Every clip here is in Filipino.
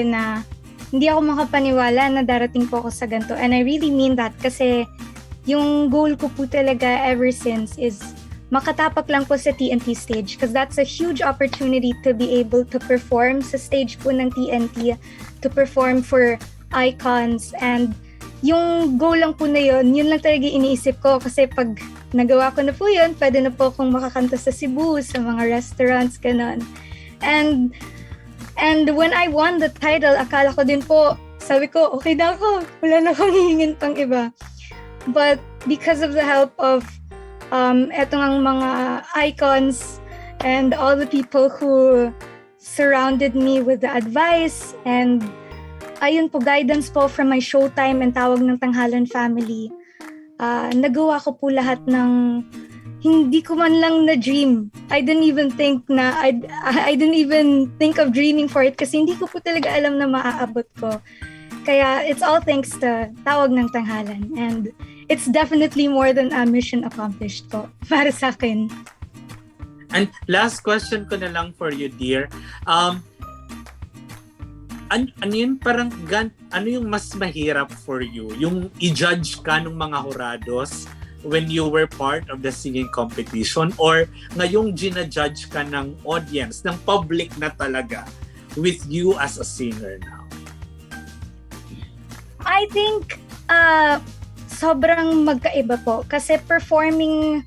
na hindi ako makapaniwala na darating po ako sa ganito. And I really mean that kasi yung goal ko po talaga ever since is makatapak lang po sa TNT stage because that's a huge opportunity to be able to perform sa stage po ng TNT, to perform for icons, and yung goal lang po na yun lang talaga iniisip ko kasi pag nagawa ko na po yun, pwede na po akong makakanta sa Cebu, sa mga restaurants, ganon. And when I won the title, akala ko din po, sabi ko, okay na ako, wala na akong hihingin pang iba. But because of the help of etong ang mga icons and all the people who surrounded me with the advice and ayun po, guidance po from my Showtime and Tawag ng Tanghalan family, nagawa ko po lahat ng hindi ko man lang na-dream. I didn't even think of dreaming for it kasi hindi ko po talaga alam na maaabot ko. Kaya it's all thanks to Tawag ng Tanghalan, and it's definitely more than a mission accomplished po para sa akin. And last question ko na lang for you, dear. Ano yun, parang ano yung mas mahirap for you? Yung i-judge ka ng mga hurados when you were part of the singing competition, or ngayong gina-judge ka ng audience, ng public na talaga with you as a singer now? I think sobrang magkaiba po kasi performing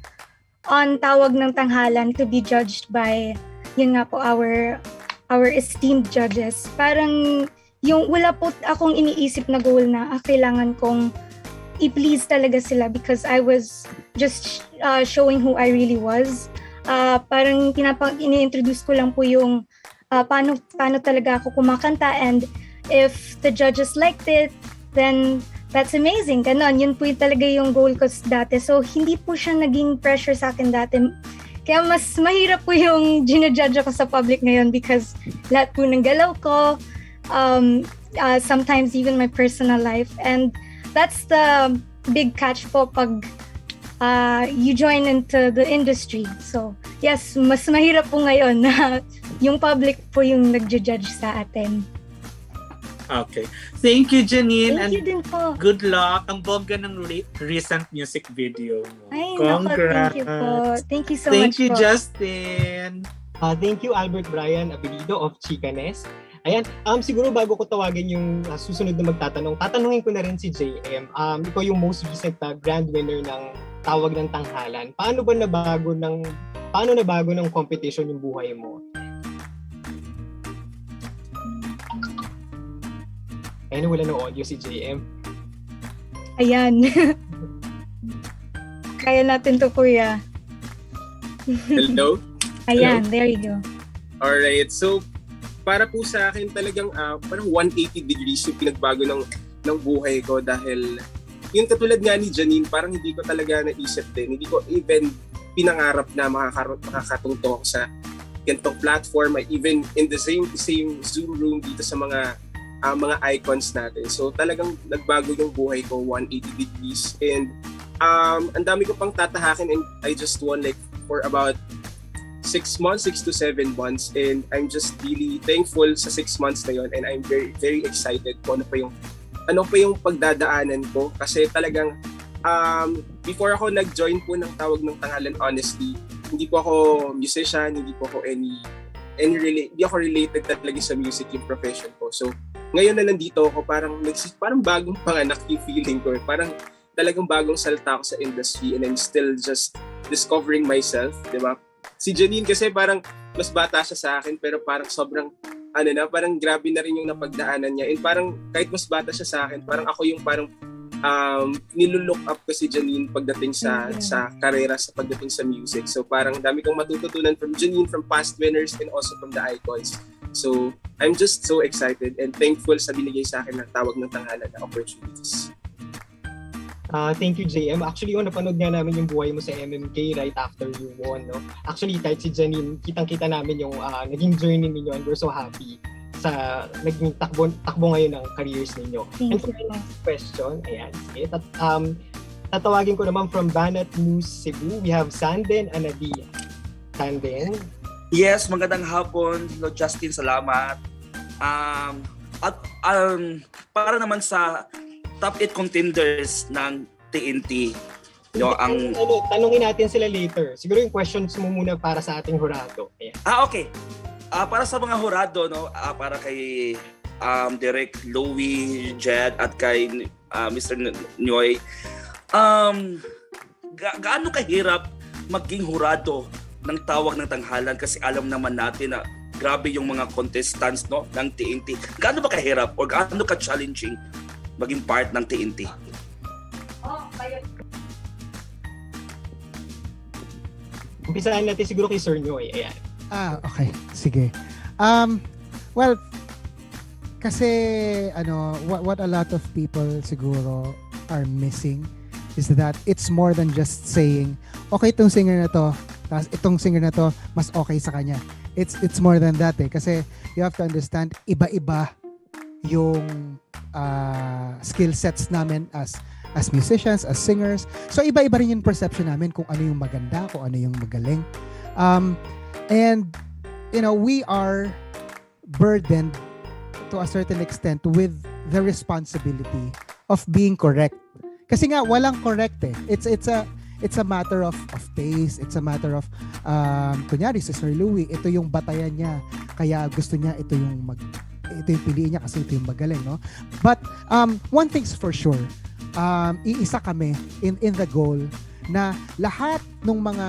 on Tawag ng Tanghalan to be judged by yun nga po our esteemed judges, parang yung wala po akong iniisip na goal na kailangan kong i-please talaga sila because I was just showing who I really was. Parang ini-introduce ko lang po yung paano talaga ako kumakanta, and if the judges liked it, then that's amazing. Ganon, yun po talaga yung goal ko dati. So, hindi po siya naging pressure sa akin dati. Kaya mas mahirap po yung ginajudge ako sa public ngayon because lahat po ng galaw ko, sometimes even my personal life. And that's the big catch po pag you join into the industry. So, yes, mas mahirap po ngayon na yung public po yung nagja-judge sa atin. Okay. Thank you, Janine. Thank you din po. Good luck. Ang bongga ng recent music video mo. Ay, Congrats. Thank you po. Thank you so much Thank you, po. Justin. Thank you, Albert Brian Abelido of Chicanes. Ayan, siguro bago ko tawagin yung susunod na magtatanong, tatanungin ko na rin si JM. Ikaw yung most recent grand winner ng Tawag ng Tanghalan. Paano nabago ng competition yung buhay mo? Ayun, wala ng audio si JM. Ayan. Kaya natin to, kuya. Hello? Ayan, Hello? there you go. Alright, so para po sa akin talagang parang 180 degrees yung pinagbago ng buhay ko dahil yung katulad nga ni Janine, parang hindi ko talaga naisip din. Hindi ko even pinangarap na makakatungtong sa ganitong platform, even in the same Zoom room dito sa mga icons natin. So talagang nagbago yung buhay ko 180 degrees, and ang dami ko pang tatahakin, and I just won like for about 6 to 7 months, and I'm just really thankful sa 6 months na yon, and I'm very very excited kung ano pa yung pagdadaanan ko kasi talagang before ako nag-join po ng Tawag ng Tanghalan, honestly, hindi po ako musician, hindi po ako hindi ako related talaga sa music yung profession ko. So ngayon na nandito ako, parang bagong panganak yung feeling ko. Parang talagang bagong salta ako sa industry, and I'm still just discovering myself, di ba? Si Janine kasi parang mas bata siya sa akin, pero parang sobrang parang grabe na rin yung napagdaanan niya. And parang kahit mas bata siya sa akin, parang ako yung parang nilulook up ko si Janine pagdating sa karera, sa pagdating sa music. So parang dami kong matututunan from Janine, from past winners, and also from the icons. So I'm just so excited and thankful sa binigay sa akin ng Tawag ng Tanghalan na opportunities. Thank you, JM. Actually, napanood nga namin yung buhay mo sa MMK right after you won, no? Actually, kahit si Janine, kitang-kita namin yung naging journey ninyo, and we're so happy sa naging takbo ngayon ng careers ninyo. Thank and for the next question, ayan, sige, tatawagin ko naman from Banat News Cebu, we have Sanden Anadia. Sanden? Yes, magandang hapon. Hello, Justin. Salamat. at para naman sa top 8 contenders ng TNT. Ang tanungin natin sila later. Siguro yung questions mo muna para sa ating hurado. Ayan. Okay. Para sa mga hurado, para kay Direk Louie, Jed at kay Mr. Nyoy, gaano kahirap maging hurado ng Tawag ng Tanghalan, kasi alam naman natin na grabe yung mga contestants ng TNT. Gaano ba kahirap o gaano ka-challenging maging part ng TNT? Umpisahan natin siguro kay Sir Nyoy. Ayan. Okay. Sige. Well, kasi what a lot of people siguro are missing is that it's more than just saying, okay, itong singer na to, tapos itong singer na to, mas okay sa kanya. It's more than that kasi you have to understand, iba-iba yung skill sets namin as musicians, as singers. So iba-iba rin yung perception namin kung ano yung maganda, kung ano yung magaling. And we are burdened to a certain extent with the responsibility of being correct. Kasi nga walang correct eh. It's a matter of taste. It's a matter of kunyari si Sir Louie, ito yung batayan niya. Kaya gusto niya ito yung piliin niya kasi ito yung magaling, no? But one thing's for sure. Iisa kami in the goal na lahat ng mga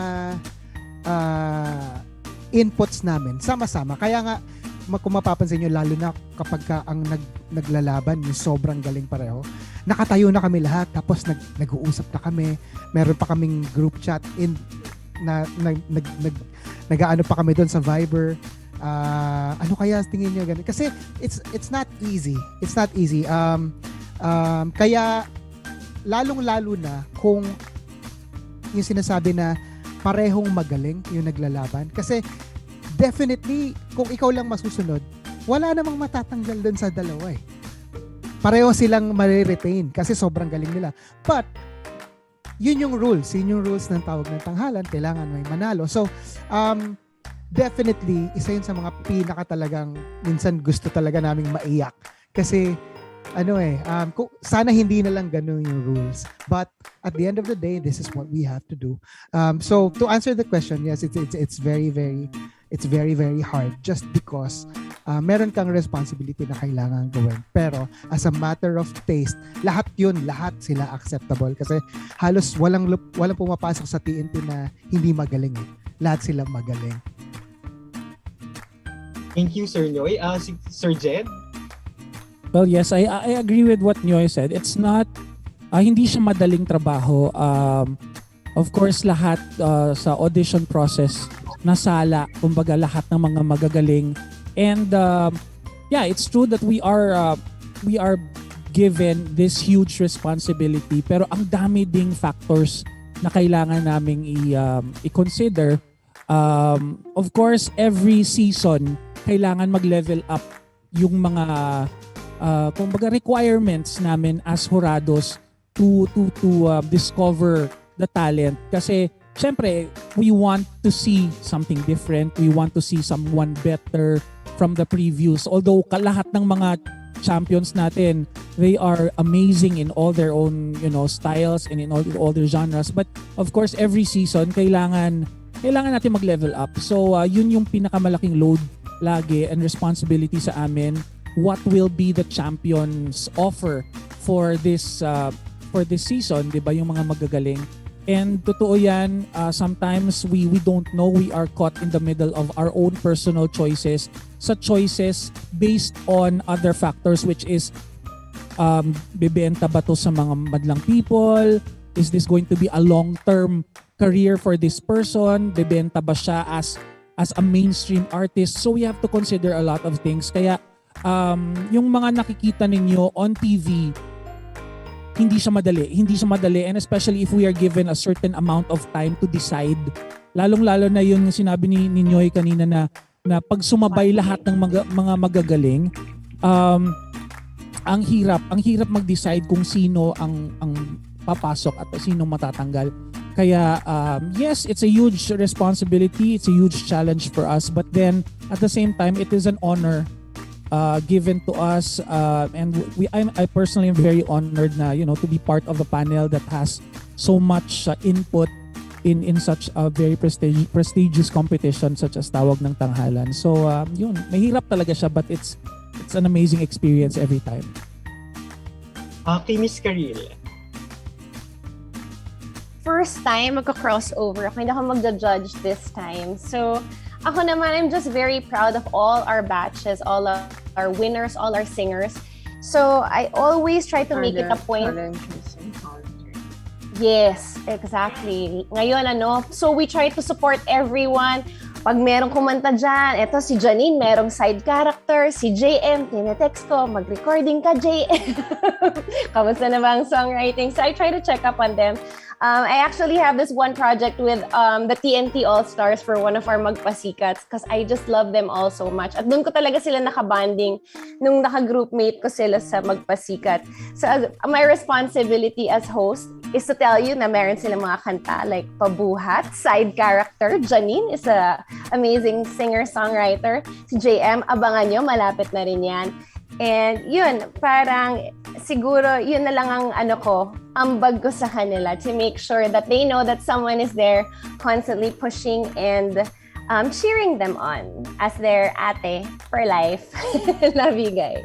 inputs namin sama-sama. Kaya nga kung mapapansin nyo, lalo na kapag ang naglalaban, yung sobrang galing pareho, nakatayo na kami lahat, tapos nag-uusap na kami, meron pa kaming group chat nag-aano pa kami doon sa Viber, ano kaya tingin nyo ganun, kasi it's not easy. Kaya lalong-lalo na kung yung sinasabi na parehong magaling yung naglalaban, kasi definitely, kung ikaw lang masusunod, wala namang matatanggal dun sa dalawa eh. Pareho silang mariretain kasi sobrang galing nila. But, yun yung rules. Yun yung rules ng Tawag ng Tanghalan. Kailangan may manalo. So, definitely, isa yun sa mga pinaka talagang minsan gusto talaga naming maiyak. Kasi, sana hindi na lang ganun yung rules. But, at the end of the day, this is what we have to do. So, to answer the question, yes, it's very, very very hard just because meron kang responsibility na kailangan gawin. Pero as a matter of taste, lahat sila acceptable kasi halos walang pumapasok sa TNT na hindi magaling eh. Lahat sila magaling. Thank you, Sir Nyoy. Sir Jed? Well, yes, I agree with what Nyoy said. It's not, hindi siya madaling trabaho. Of course, lahat sa audition process nasala, kumbaga lahat ng mga magagaling, and it's true that we are given this huge responsibility, pero ang dami ding factors na kailangan naming i-consider. Of course, every season kailangan mag-level up yung mga kumbaga requirements namin as hurados to discover the talent, kasi siyempre, we want to see something different. We want to see someone better from the previews. Although lahat ng mga champions natin, they are amazing in all their own, styles and in all their genres. But of course, every season kailangan natin mag-level up. So yun yung pinakamalaking load lagi and responsibility sa amin. What will be the champions offer for this season, 'di ba? Yung mga magagaling. And totoo yan, sometimes we don't know, we are caught in the middle of our own personal choices, sa choices based on other factors, which is bibenta ba to sa mga madlang people? Is this going to be a long-term career for this person? Bibenta ba siya as a mainstream artist? So we have to consider a lot of things. Kaya yung mga nakikita ninyo on TV, hindi siya madali, and especially if we are given a certain amount of time to decide, lalong-lalo na yung sinabi ni Nyoy kanina na pag sumabay lahat ng mga magagaling, ang hirap mag-decide kung sino ang papasok at sino matatanggal. Kaya yes, it's a huge responsibility, it's a huge challenge for us, but then at the same time, it is an honor given to us, and I personally am very honored na to be part of a panel that has so much input in such a very prestigious competition such as Tawag ng Tanghalan. So yun, mahirap talaga siya, but it's an amazing experience every time. Kay Miss Karil. First time magka-crossover ako, hindi ako magja-judge this time. So, ako naman, I'm just very proud of all our batches, all our winners, all our singers. So, I always try to make it a point. Yes, exactly. Ngayon, so we try to support everyone. Pag merong kumanta dyan, eto si Janine, merong side character, si JM, tinetext ko, mag-recording ka, JM. Kamusta na ba ang songwriting? So I try to check up on them. I actually have this one project with the TNT All-Stars for one of our magpasikats because I just love them all so much. At doon ko talaga sila nakabanding nung naka-groupmate ko sila sa magpasikat. So my responsibility as host is to tell you na meron silang mga kanta like Pabuhat, side character. Janine is a amazing singer-songwriter. Si JM, abangan nyo, malapit na rin yan. And yun, parang siguro yun na lang ang ambag ko sa kanila to make sure that they know that someone is there constantly pushing and cheering them on as their ate for life. Love you guys.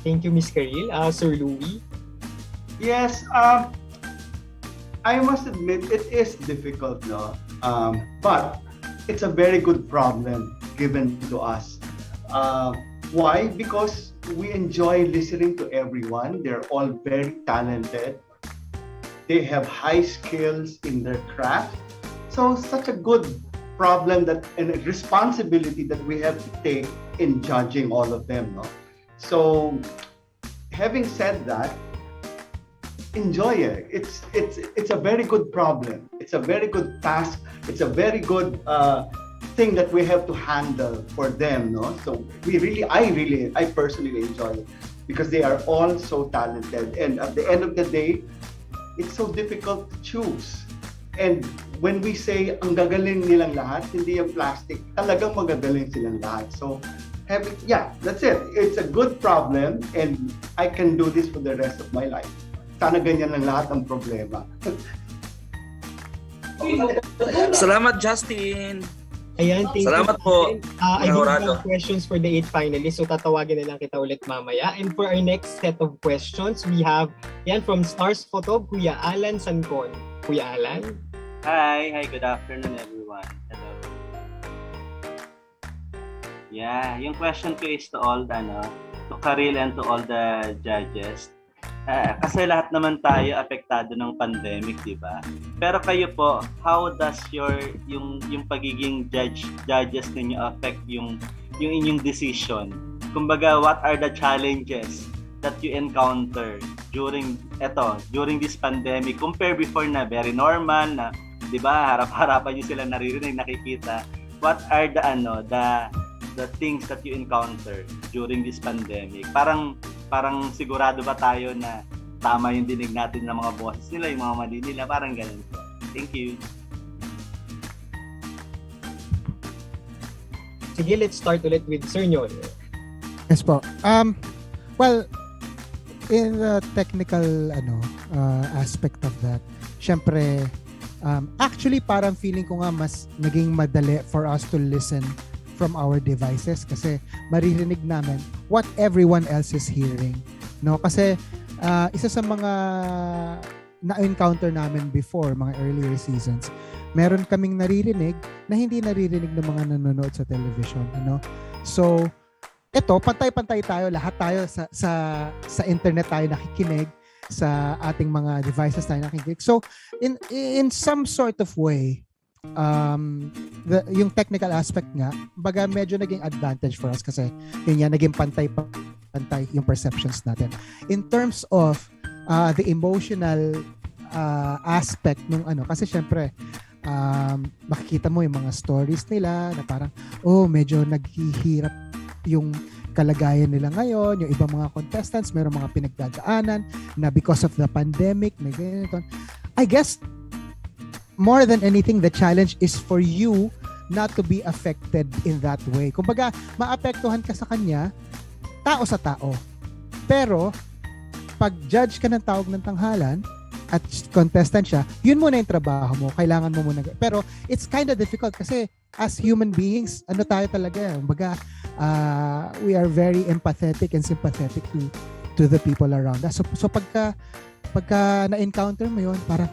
Thank you, Miss Karil. Sir Louie. Yes, I must admit it is difficult, no? But it's a very good problem given to us. Why? Because we enjoy listening to everyone. They're all very talented. They have high skills in their craft. So such a good problem and a responsibility that we have to take in judging all of them, no? So having said that, enjoy it. It's a very good problem. It's a very good task. It's a very good thing that we have to handle for them, no? So I personally enjoy it because they are all so talented. And at the end of the day, it's so difficult to choose. And when we say ang gagaling nilang lahat, hindi yung plastic, talagang magagaling silang lahat. So that's it. It's a good problem, and I can do this for the rest of my life. Sana ganyan lang lahat ang problema. Salamat, Justin. Ayan, thank Salamat you. po. I do Jurado. have questions for the 8 finalists, so tatawagin na lang kita ulit mamaya. And for our next set of questions, we have from Stars Photo, Kuya Alan Sancon. Kuya Alan? Hi, good afternoon everyone. Hello. Yeah, yung question ko is to all to Karil and to all the judges. Kasi lahat naman tayo apektado ng pandemic, di ba? Pero kayo po, how does yung pagiging judges ninyo affect yung inyong decision? Kumbaga, what are the challenges that you encounter during this pandemic compare before na very normal na, di ba? Harap-harapan niyo sila naririnig, nakikita. What are the things that you encounter during this pandemic? Parang sigurado ba tayo na tama yung dinig natin ng mga boses nila, yung mga mali nila, parang ganun po. Thank you. Sige, let's start ulit with Sir Nyon. Yes po. Well, in the technical aspect of that, syempre, actually parang feeling ko nga mas naging madali for us to listen from our devices kasi maririnig namin what everyone else is hearing, no? Kasi isa sa mga na-encounter namin before, mga earlier seasons, meron kaming naririnig na hindi naririnig ng mga nanonood sa television, So ito, pantay-pantay tayo, lahat tayo sa internet tayo nakikinig, sa ating mga devices tayo nakikinig. So in some sort of way, yung technical aspect nga, baga medyo naging advantage for us kasi yun yan, naging pantay yung perceptions natin. In terms of the emotional aspect nung kasi syempre makikita mo yung mga stories nila na parang medyo naghihirap yung kalagayan nila ngayon, yung ibang mga contestants meron mga pinagdadaanan na because of the pandemic, may ganito. I guess more than anything, the challenge is for you not to be affected in that way. Kumbaga, maapektuhan ka sa kanya, tao sa tao. Pero, pag judge ka ng Tawag ng Tanghalan, at contestant siya, yun muna yung trabaho mo. Kailangan mo muna. Pero, it's kind of difficult kasi as human beings, ano tayo talaga? Kumbaga, we are very empathetic and sympathetic to the people around us. So pagka na-encounter mo yun, parang,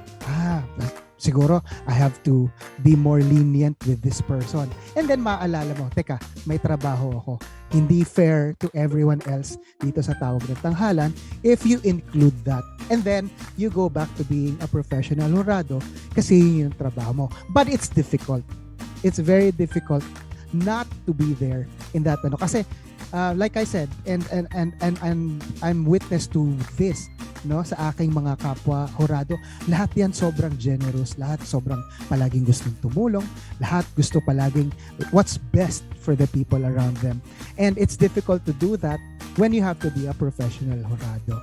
siguro, I have to be more lenient with this person. And then, maaalala mo, teka, may trabaho ako. Hindi fair to everyone else dito sa Tawag ng Tanghalan if you include that. And then, you go back to being a professional hurado kasi yun yung trabaho mo. But it's difficult. It's very difficult not to be there in that ano. Kasi, like I said, and I'm witness to this, no, sa aking mga kapwa hurado, lahat yan sobrang generous, lahat sobrang palaging gustong tumulong, lahat gusto palaging what's best for the people around them. And it's difficult to do that when you have to be a professional hurado,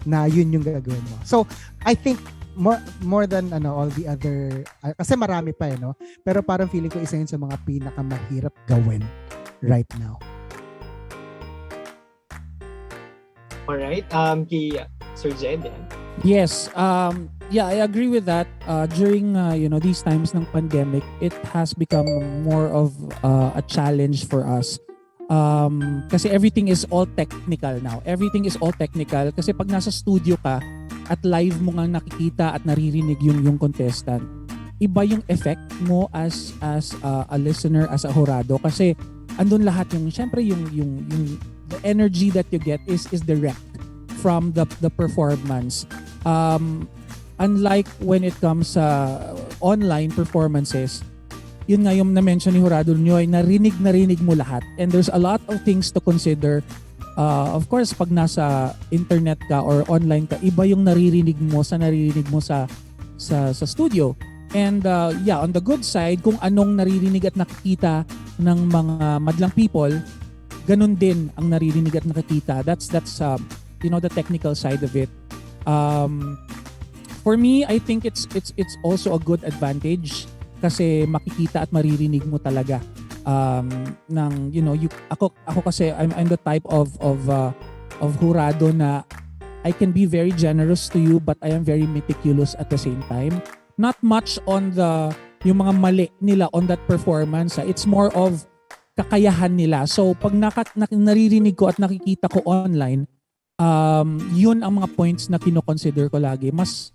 na yun yung gagawin mo. So, I think more than all the other, kasi marami pa no, pero parang feeling ko isa yun sa mga pinakamahirap gawin right now. Alright, kay Sir Jed. Yes, yeah, I agree with that. During these times ng pandemic, it has become more of a challenge for us. Kasi everything is all technical now. Everything is all technical kasi pag nasa studio ka at live mo nga nakikita at naririnig yung contestant, iba yung effect mo as a listener, as a hurado kasi andun lahat yung syempre yung the energy that you get is direct from the performance. Unlike when it comes sa online performances, yun nga yung na-mention ni Hurado Nyoy, narinig mo lahat. And there's a lot of things to consider. Of course, pag nasa internet ka or online ka, iba yung naririnig mo sa studio. And on the good side, kung anong naririnig at nakikita ng mga madlang people, ganun din ang naririnig at nakikita. That's the technical side of it. For me, I think it's also a good advantage kasi makikita at maririnig mo talaga ako kasi I'm the type of hurado na I can be very generous to you but I am very meticulous at the same time. Not much on yung mga mali nila on that performance. It's more of kakayahan nila. So pag naririnig ko at nakikita ko online, yun ang mga points na kino-consider ko lagi. Mas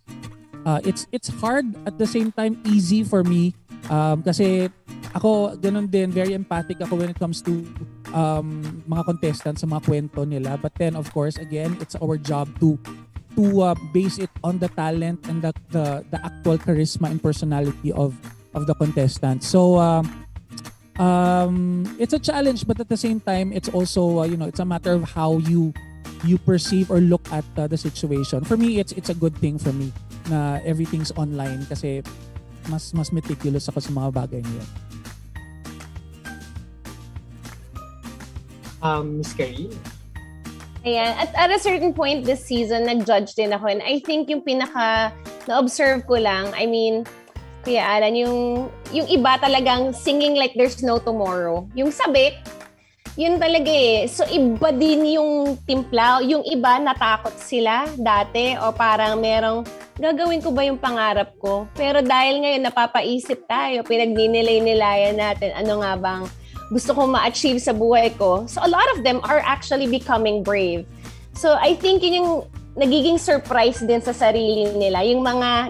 it's hard at the same time easy for me kasi ako ganun din, very empathic ako when it comes to mga contestants sa mga kwento nila. But then of course again, it's our job to base it on the talent and the actual charisma and personality of the contestants. So it's a challenge but at the same time it's also it's a matter of how you perceive or look at the situation. For me, it's a good thing for me na everything's online kasi mas meticulous ako sa mga bagay niyo. Miss Carrie? Ayan. At a certain point this season, nag-judge din ako. And I think yung pinaka na-observe ko lang, I mean, Kuya Alan, yung iba talagang singing like there's no tomorrow. Yung sabik, yun talaga eh. So iba din yung timpla. Yung iba natakot sila dati o parang merong gagawin ko ba yung pangarap ko? Pero dahil ngayon napapaisip tayo, pinagninilay-nilayan natin ano nga bang gusto kong ma-achieve sa buhay ko. So a lot of them are actually becoming brave. So I think yun yung nagiging surprise din sa sarili nila. Yung mga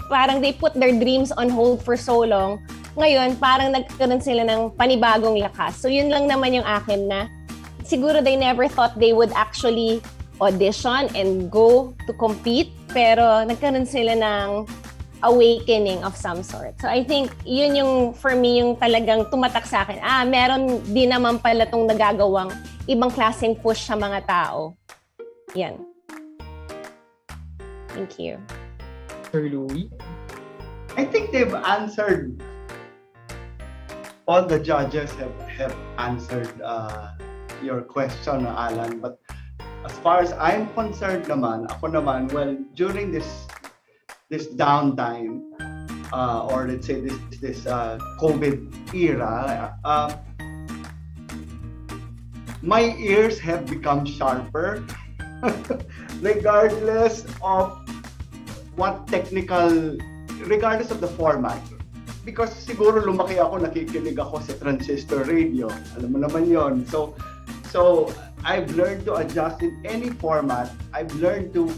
parang they put their dreams on hold for so long. Ngayon, parang nagkaroon sila ng panibagong lakas. So yun lang naman yung akin na siguro they never thought they would actually audition and go to compete. Pero nagkaroon sila ng awakening of some sort. So I think yun yung for me yung talagang tumatak sa akin. Meron din naman pala tong nagagawang ibang klaseng push sa mga tao. Yan. Thank you. Sir Louie? I think they've answered. All the judges have answered your question, Alan. But as far as I'm concerned naman, well, during this downtime, or let's say this COVID era, my ears have become sharper regardless of regardless of the format. Because siguro lumaki ako, nakikinig ako sa transistor radio. Alam mo naman yon. So I've learned to adjust in any format. I've learned to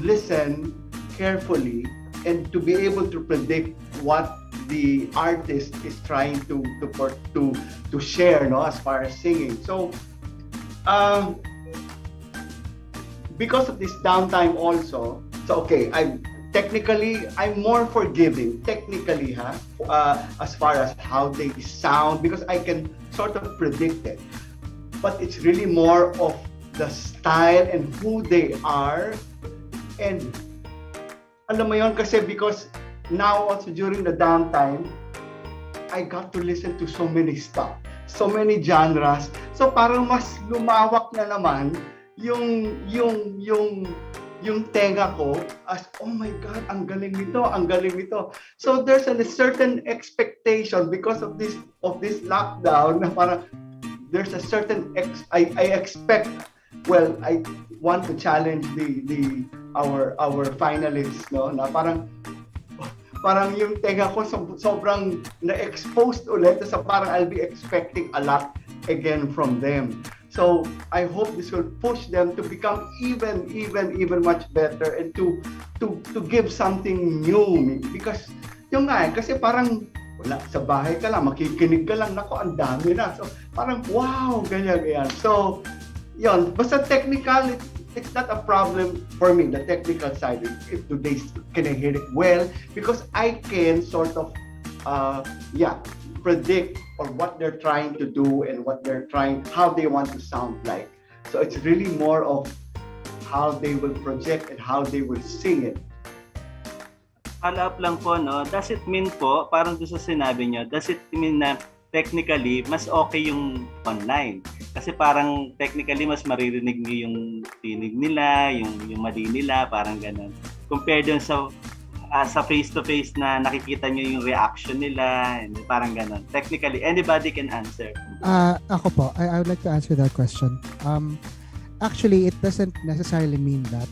listen carefully and to be able to predict what the artist is trying to share, no, as far as singing. So because of this downtime also, so okay, I'm more forgiving technically, as far as how they sound, because I can sort of predict it. But it's really more of the style and who they are. And alam mo yun, kasi because now also during the downtime, I got to listen to so many stuff, so many genres. So parang mas lumawak na naman yung tenga ko as, oh my God, ang galing nito, ang galing nito. So there's a certain expectation because of this lockdown na parang there's a certain I expect, well, I want to challenge our finalists, no, na parang yung tenga ko sobrang na-exposed ulit, sa parang I'll be expecting a lot again from them. So I hope this will push them to become even much better and to give something new, because yung nga kasi parang wala, sa bahay ka lang, makikinig ka lang, nako, ang dami na. So parang wow, ganyan. So yon, basta technical, it's not a problem for me, the technical side. If today can I hear it well, because I can sort of predict or what they're trying to do and how they want to sound like. So it's really more of how they will project and how they will sing it. Follow up lang po, no? Does it mean po, parang doon sa sinabi nyo, does it mean na technically, mas okay yung online? Kasi parang technically, mas maririnig nyo yung tinig nila, yung mali nila, parang ganun. Compared dun sa face-to-face na nakikita nyo yung reaction nila, and parang ganun. Technically, anybody can answer. Ako po, I would like to answer that question. Actually, it doesn't necessarily mean that.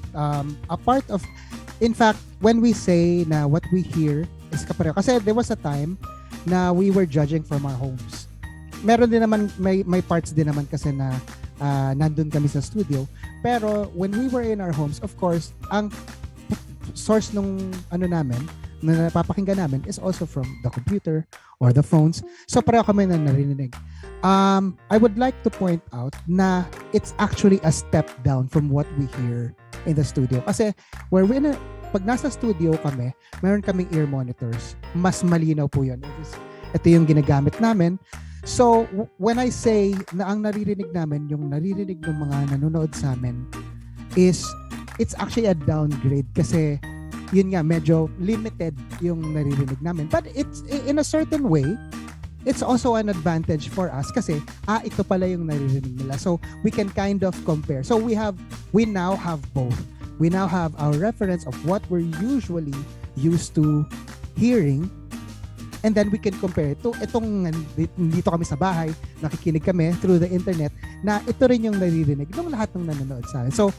In fact, when we say na what we hear is kapareho, kasi there was a time na we were judging from our homes. Meron din naman, may parts din naman kasi na nandun kami sa studio. Pero when we were in our homes, of course, ang source nung namin, na napapakinggan namin is also from the computer or the phones. So pareho kami na narinig. I would like to point out na it's actually a step down from what we hear in the studio. Kasi pag nasa studio kami, meron kaming ear monitors. Mas malinaw po yun. Ito yung ginagamit namin. So, when I say na ang naririnig namin, yung naririnig ng mga nanonood sa amin, is it's actually a downgrade kasi yun nga, medyo limited yung naririnig namin. But it's in a certain way, it's also an advantage for us kasi ito pala yung naririnig nila. So we can kind of compare. So we now have both. We now have our reference of what we're usually used to hearing, and then we can compare it to dito kami sa bahay, nakikinig kami through the internet na ito rin yung naririnig ng lahat ng nanonood sa akin. So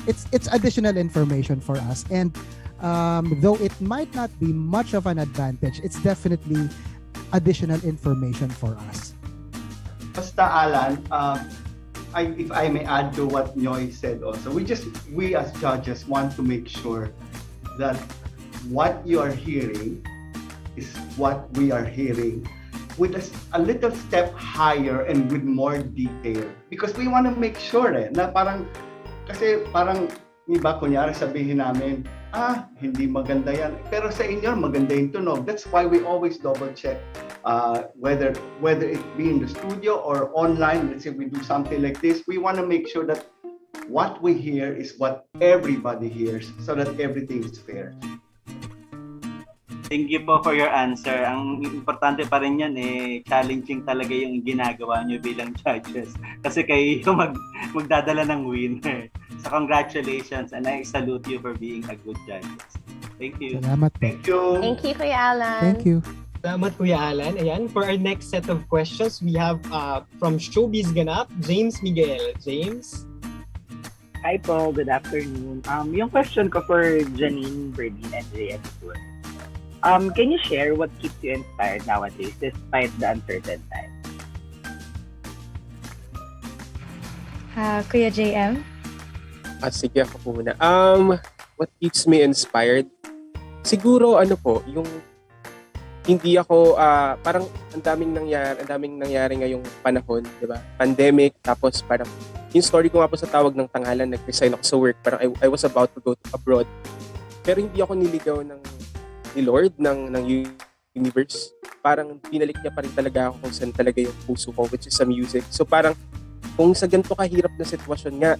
it's additional information for us, and though it might not be much of an advantage, it's definitely additional information for us. Basta Alan, if I may add to what Noy said also, we as judges want to make sure that what you are hearing is what we are hearing with a little step higher and with more detail, because we want to make sure na parang iba, kunyari sabihin namin, hindi maganda yan, pero sa inyo maganda yung tunog. That's why we always double check whether it be in the studio or online. Let's say we do something like this, we want to make sure that what we hear is what everybody hears, so that everything is fair. Thank you po for your answer. Ang importante pa rin yan, challenging talaga yung ginagawa nyo bilang judges. Kasi kayo yung magdadala ng winner. So congratulations, and I salute you for being a good judge. Thank you. Salamat po. Thank you. Thank you, Kuya Alan. Thank you. Salamat, Kuya Alan. Ayan, for our next set of questions, we have from Showbiz Ganap, James Miguel. James? Hi po, good afternoon. Yung question ko for Janine, Berdine, and JM Tour. Can you share what keeps you inspired nowadays despite the uncertain times? Kuya JM? Sige, ako po muna. What keeps me inspired? Siguro, yung hindi ako, parang ang daming nangyari ngayong panahon, di ba? Pandemic, tapos parang, yung story ko nga po sa Tawag ng Tanghalan, nag-resign ako sa work, parang I was about to go abroad. Pero hindi ako niligaw ni Lord, ng universe. Parang binalik niya pa rin talaga ako kung saan talaga yung puso ko, which is sa music. So parang, kung sa ganito kahirap na sitwasyon nga,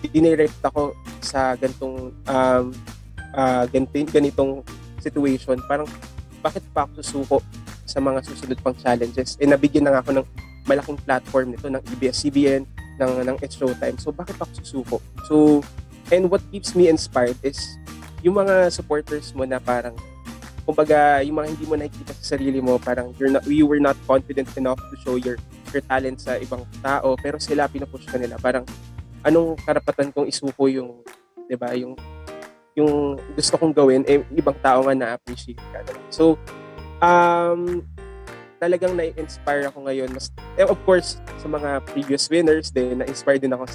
dinirect ako sa ganitong situation, parang bakit pa ako susuko sa mga susunod pang challenges? Nabigyan na nga ako ng malaking platform nito ng ABS-CBN, ng It's Showtime. So bakit ako susuko? So, and what keeps me inspired is yung mga supporters mo na parang, kumbaga, yung mga hindi mo nakikita sa sarili mo, parang you were not confident enough to show your talent sa ibang tao, pero sila pinupush ka nila. Parang, anong karapatan kong isuko yung, di ba, yung gusto kong gawin, ibang tao nga na-appreciate ka. So, talagang na-inspire ako ngayon. Of course, sa mga previous winners, na-inspire din ako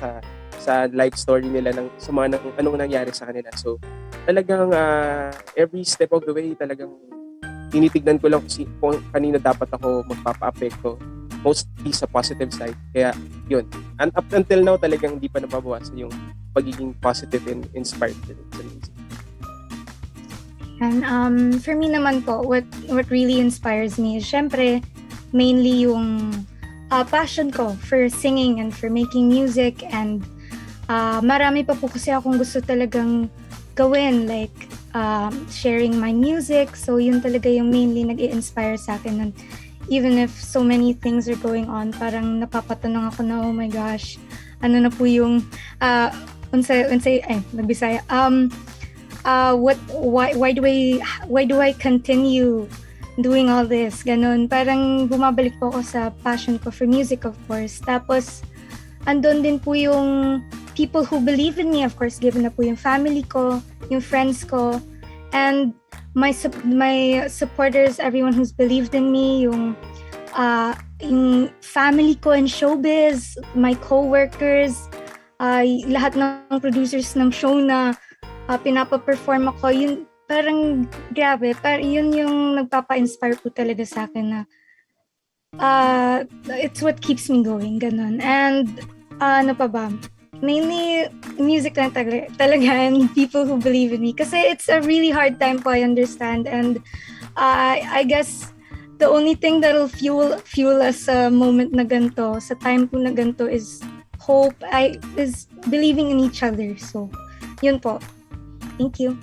sa life story nila sa mga anong nangyari sa kanila. So, talagang every step of the way, talagang tinitignan ko lang kung kanina dapat ako magpapa-apekto, mostly sa positive side. Kaya, yun. And up until now, talagang hindi pa nababawasan yung pagiging positive and inspired sa music. And for me naman po, what really inspires me is syempre mainly yung passion ko for singing and for making music, and marami pa po kasi akong gusto talagang gawin, like sharing my music. So yun talaga yung mainly nag-i-inspire sa akin. And even if so many things are going on, parang napapatanong ako na, oh my gosh, ano na po yung nagbisaya. Why do I continue doing all this? Ganon. Parang bumabalik po ako sa passion ko for music, of course. Tapos, andun din po yung people who believe in me, of course, given na po yung family ko, yung friends ko, and my supporters, everyone who's believed in me, yung family ko in showbiz, my co-workers, lahat ng producers ng show na pinapa-perform ako, yun parang grabe, yun yung nagpapa-inspire po talaga sa akin na it's what keeps me going, ganun. And ano pa ba? Mainly music lang talaga and people who believe in me. Kasi it's a really hard time po, I understand. And I guess the only thing that'll fuel us sa moment na ganito, sa time po na ganito, is hope, is believing in each other. So, yun po. Thank you.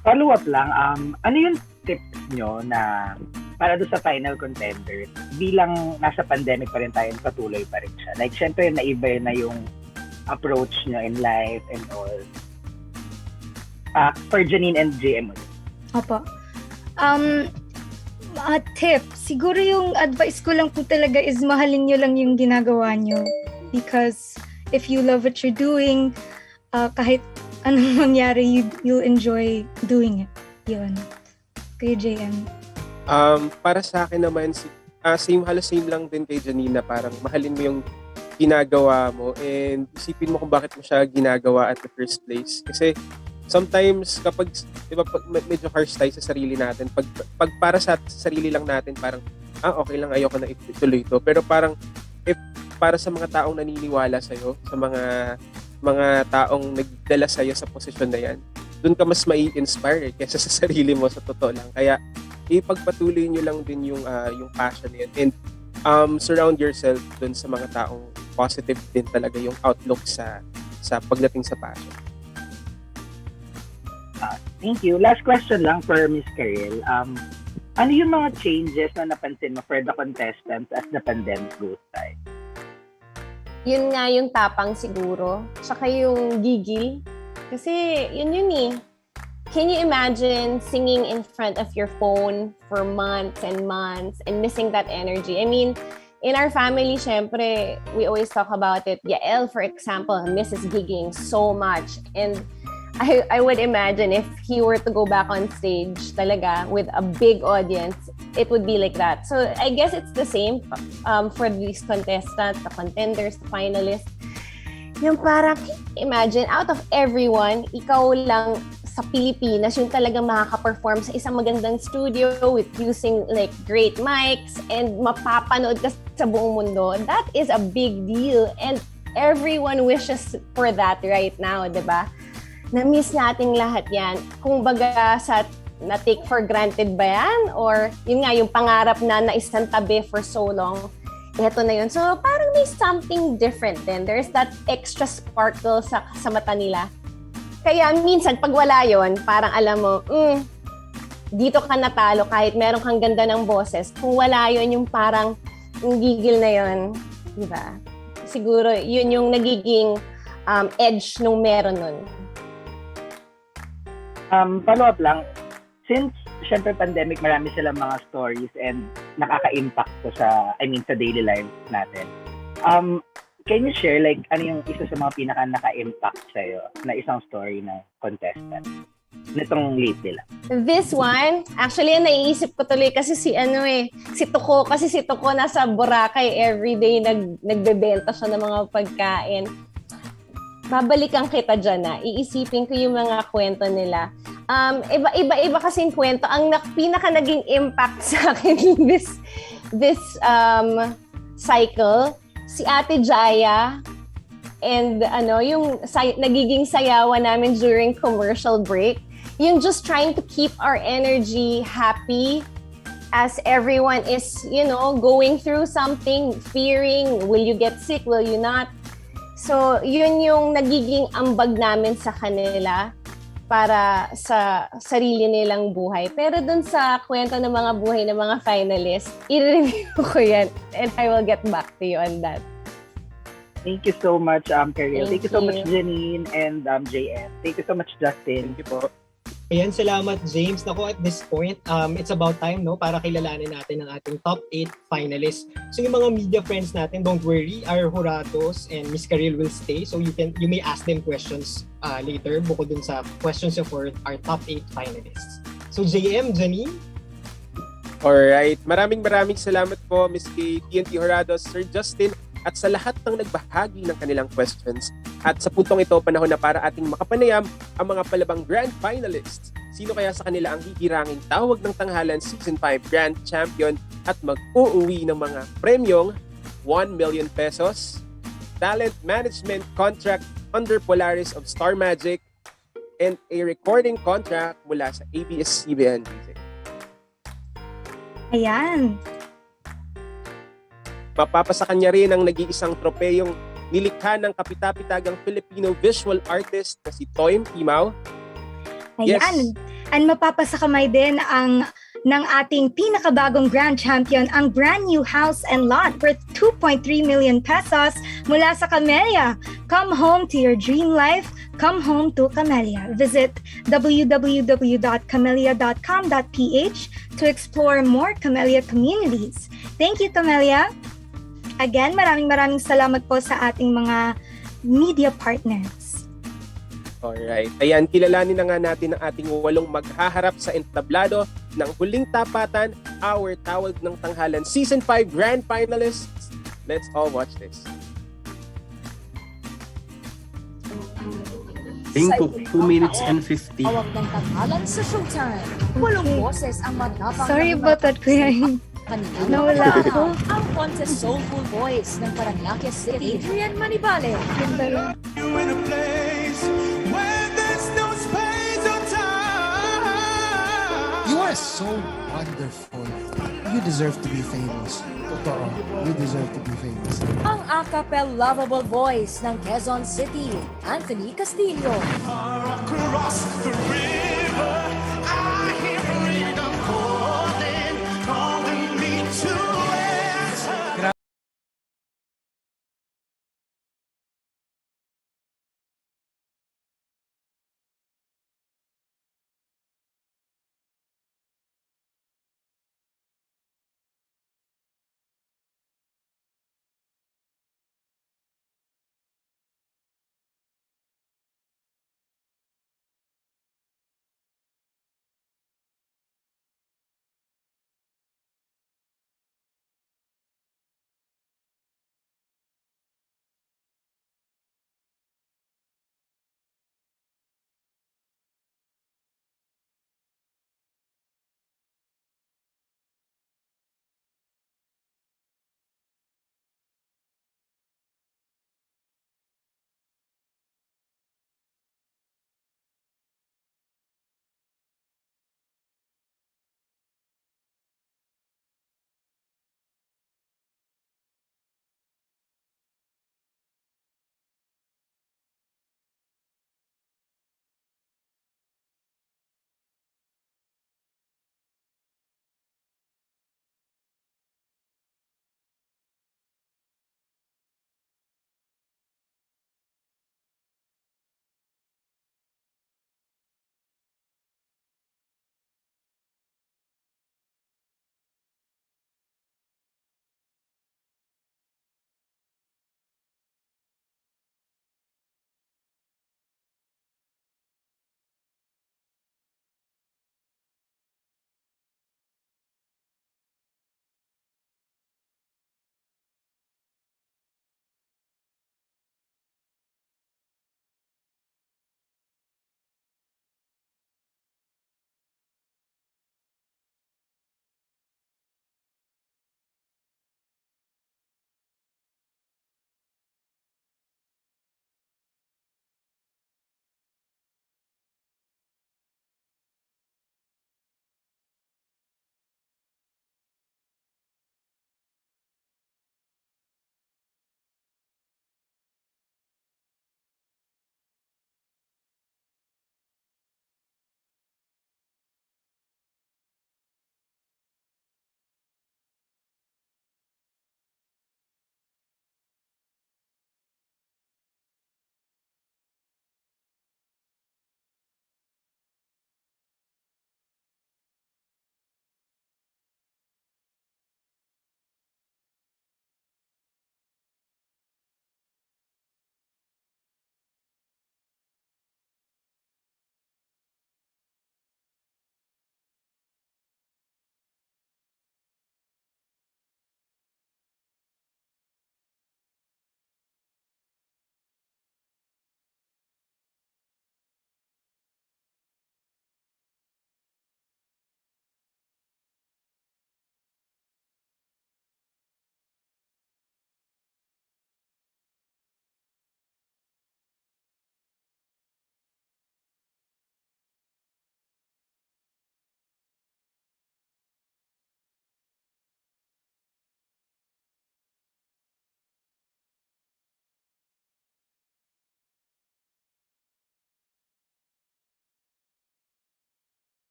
Follow-up lang, ano yung tips nyo na para doon sa final contender, bilang nasa pandemic pa rin tayo, patuloy pa rin siya? Like, syempre, naiba na yung approach nyo in life and all. For Janine and JM. Opo. Tip, siguro yung advice ko lang po talaga is mahalin nyo lang yung ginagawa nyo. Because if you love what you're doing, kahit anong mangyari, you'll enjoy doing it. Yun. Kay JM. Para sa akin naman, halos same lang din kay Janina. Parang mahalin mo yung ginagawa mo and isipin mo kung bakit mo siya ginagawa at the first place. Kasi sometimes kapag, di ba, medyo harsh tayo sa sarili natin, pag para sa sarili lang natin, parang, okay lang, ayoko na ituloy ito. Pero parang, if para sa mga taong naniniwala sa'yo, sa mga taong nagdala sa'yo sa posisyon na yan, doon ka mas mai-inspire kaysa sa sarili mo, sa totoo lang. Kaya, ipagpatuloy nyo lang din yung passion na yan. And surround yourself doon sa mga taong positive din talaga yung outlook sa pagdating sa passion. Thank you. Last question lang for Miss Karel. Ano yung mga changes na napansin mo for the contestants as the pandemic goes by? Yun nga yung tapang siguro. Tsaka yung gigil. Kasi yun eh. can you imagine singing in front of your phone for months and months and missing that energy? I mean, in our family, syempre, we always talk about it. Yael, for example, misses gigging so much. And I would imagine if he were to go back on stage talaga with a big audience, it would be like that. So I guess it's the same for these contestants, the contenders, the finalists. Yung parang, imagine, out of everyone, ikaw lang sa Pilipinas yung talagang makaka-perform sa isang magandang studio with using like great mics and mapapanood ka sa buong mundo. That is a big deal and everyone wishes for that right now, di ba? Na-miss nating lahat yan. Kung baga sa na-take for granted ba yan? Or yun nga, yung pangarap na isang tabi for so long, eto na yun. So parang may something different then. There's that extra sparkle sa mata nila. Kaya minsan, pag wala yun, parang alam mo, dito ka natalo kahit meron kang ganda ng boses. Kung wala yun, yung parang yung gigil na yun. Diba? Siguro, yun yung nagiging edge nung meron nun. Follow-up lang, since syempre pandemic, marami silang mga stories and nakaka-impact to sa daily lives natin. Can you share like ano yung isa sa mga pinaka naka-impact sa'yo na isang story na contestant? Nitong lately lang. This one, actually naiisip ko tuloy kasi si Toto, kasi si Toto nasa Boracay everyday nagbebenta siya ng mga pagkain. Babalikan kita dyan na. Iisipin ko yung mga kwento nila. Iba kasing kwento. Ang pinaka naging impact sa akin this cycle, si Ate Jaya and yung nagiging sayawan namin during commercial break. Yung just trying to keep our energy happy as everyone is, going through something, fearing, will you get sick, will you not? So, yun yung nagiging ambag namin sa kanila para sa sarili nilang buhay. Pero dun sa kwento ng mga buhay ng mga finalists, i-review ko yan and I will get back to you on that. Thank you so much, Karel. Thank you so much, you. Janine and JM. Thank you so much, Justin. Thank you po. Ayan, salamat James. Naku, at this point, it's about time para kilalanin natin ang ating top 8 finalists. So yung mga media friends natin, don't worry, our Jurados and Miss Karil will stay. So you may ask them questions later bukod dun sa questions for our top 8 finalists. So JM, Janine? Alright, maraming salamat po Miss K, TNT Jurados, Sir Justin, at sa lahat ng nagbahagi ng kanilang questions. At sa puntong ito, panahon na para ating makapanayam ang mga palabang Grand Finalists. Sino kaya sa kanila ang hihiranging Tawag ng Tanghalan Season 5 Grand Champion at mag-uuwi ng mga premyong 1 million pesos, talent management contract under Polaris of Star Magic, and a recording contract mula sa ABS-CBN Music. Ayan. Mapapasa kanya rin ang nag-iisang tropeyong nilikha ng kapitapitagang Filipino visual artist na si Toym Timao. Ayan. Yes. And mapapasakamay din ng ating pinakabagong grand champion ang brand new house and lot worth 2.3 million pesos mula sa Camellia. Come home to your dream life. Come home to Camellia. Visit www.camellia.com.ph to explore more Camellia communities. Thank you, Camellia. Again, maraming salamat po sa ating mga media partners. Alright. Ayan, kilalanin na nga natin ang ating 8 maghaharap sa entablado ng Huling Tapatan, Our Tawag ng Tanghalan Season 5 Grand Finalists. Let's all watch this. Tingko, 2 minutes and 50. Tawag ng Tanghalan sa Showtime. Walong boses ang matapang. Sorry about that, Kuya. Nawala ako. Ang contest soulful voice ng Paranaque City, Adrian Manibale. You are so wonderful. You deserve to be famous. Totoo. You deserve to be famous. Ang acapella lovable voice ng Quezon City, Anthony Castillo. Across the river, I hear freedom calling me to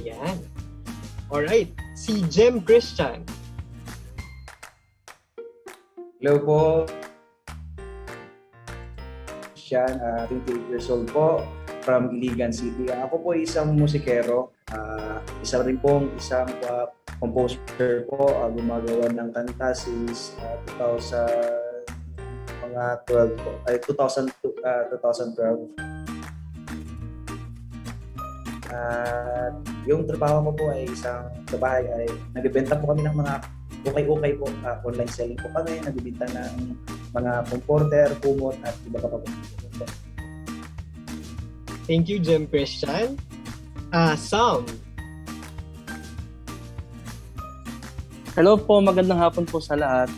Ayan. Alright, si Jem Christian. Hello po. Siya, 28 years old po, from Iligan City. Ako po isang musikero, isa rin pong isang composer po, gumagawa ng kanta since 2012 po, 2012. At yung trabaho ko po ay isang sa bahay ay nagbebenta po kami ng mga okay po, online selling po kami, nagbebenta ng mga comforter, kumot at iba pa po. Thank you, Jem Christian. Sam. Hello po, magandang hapon po sa lahat.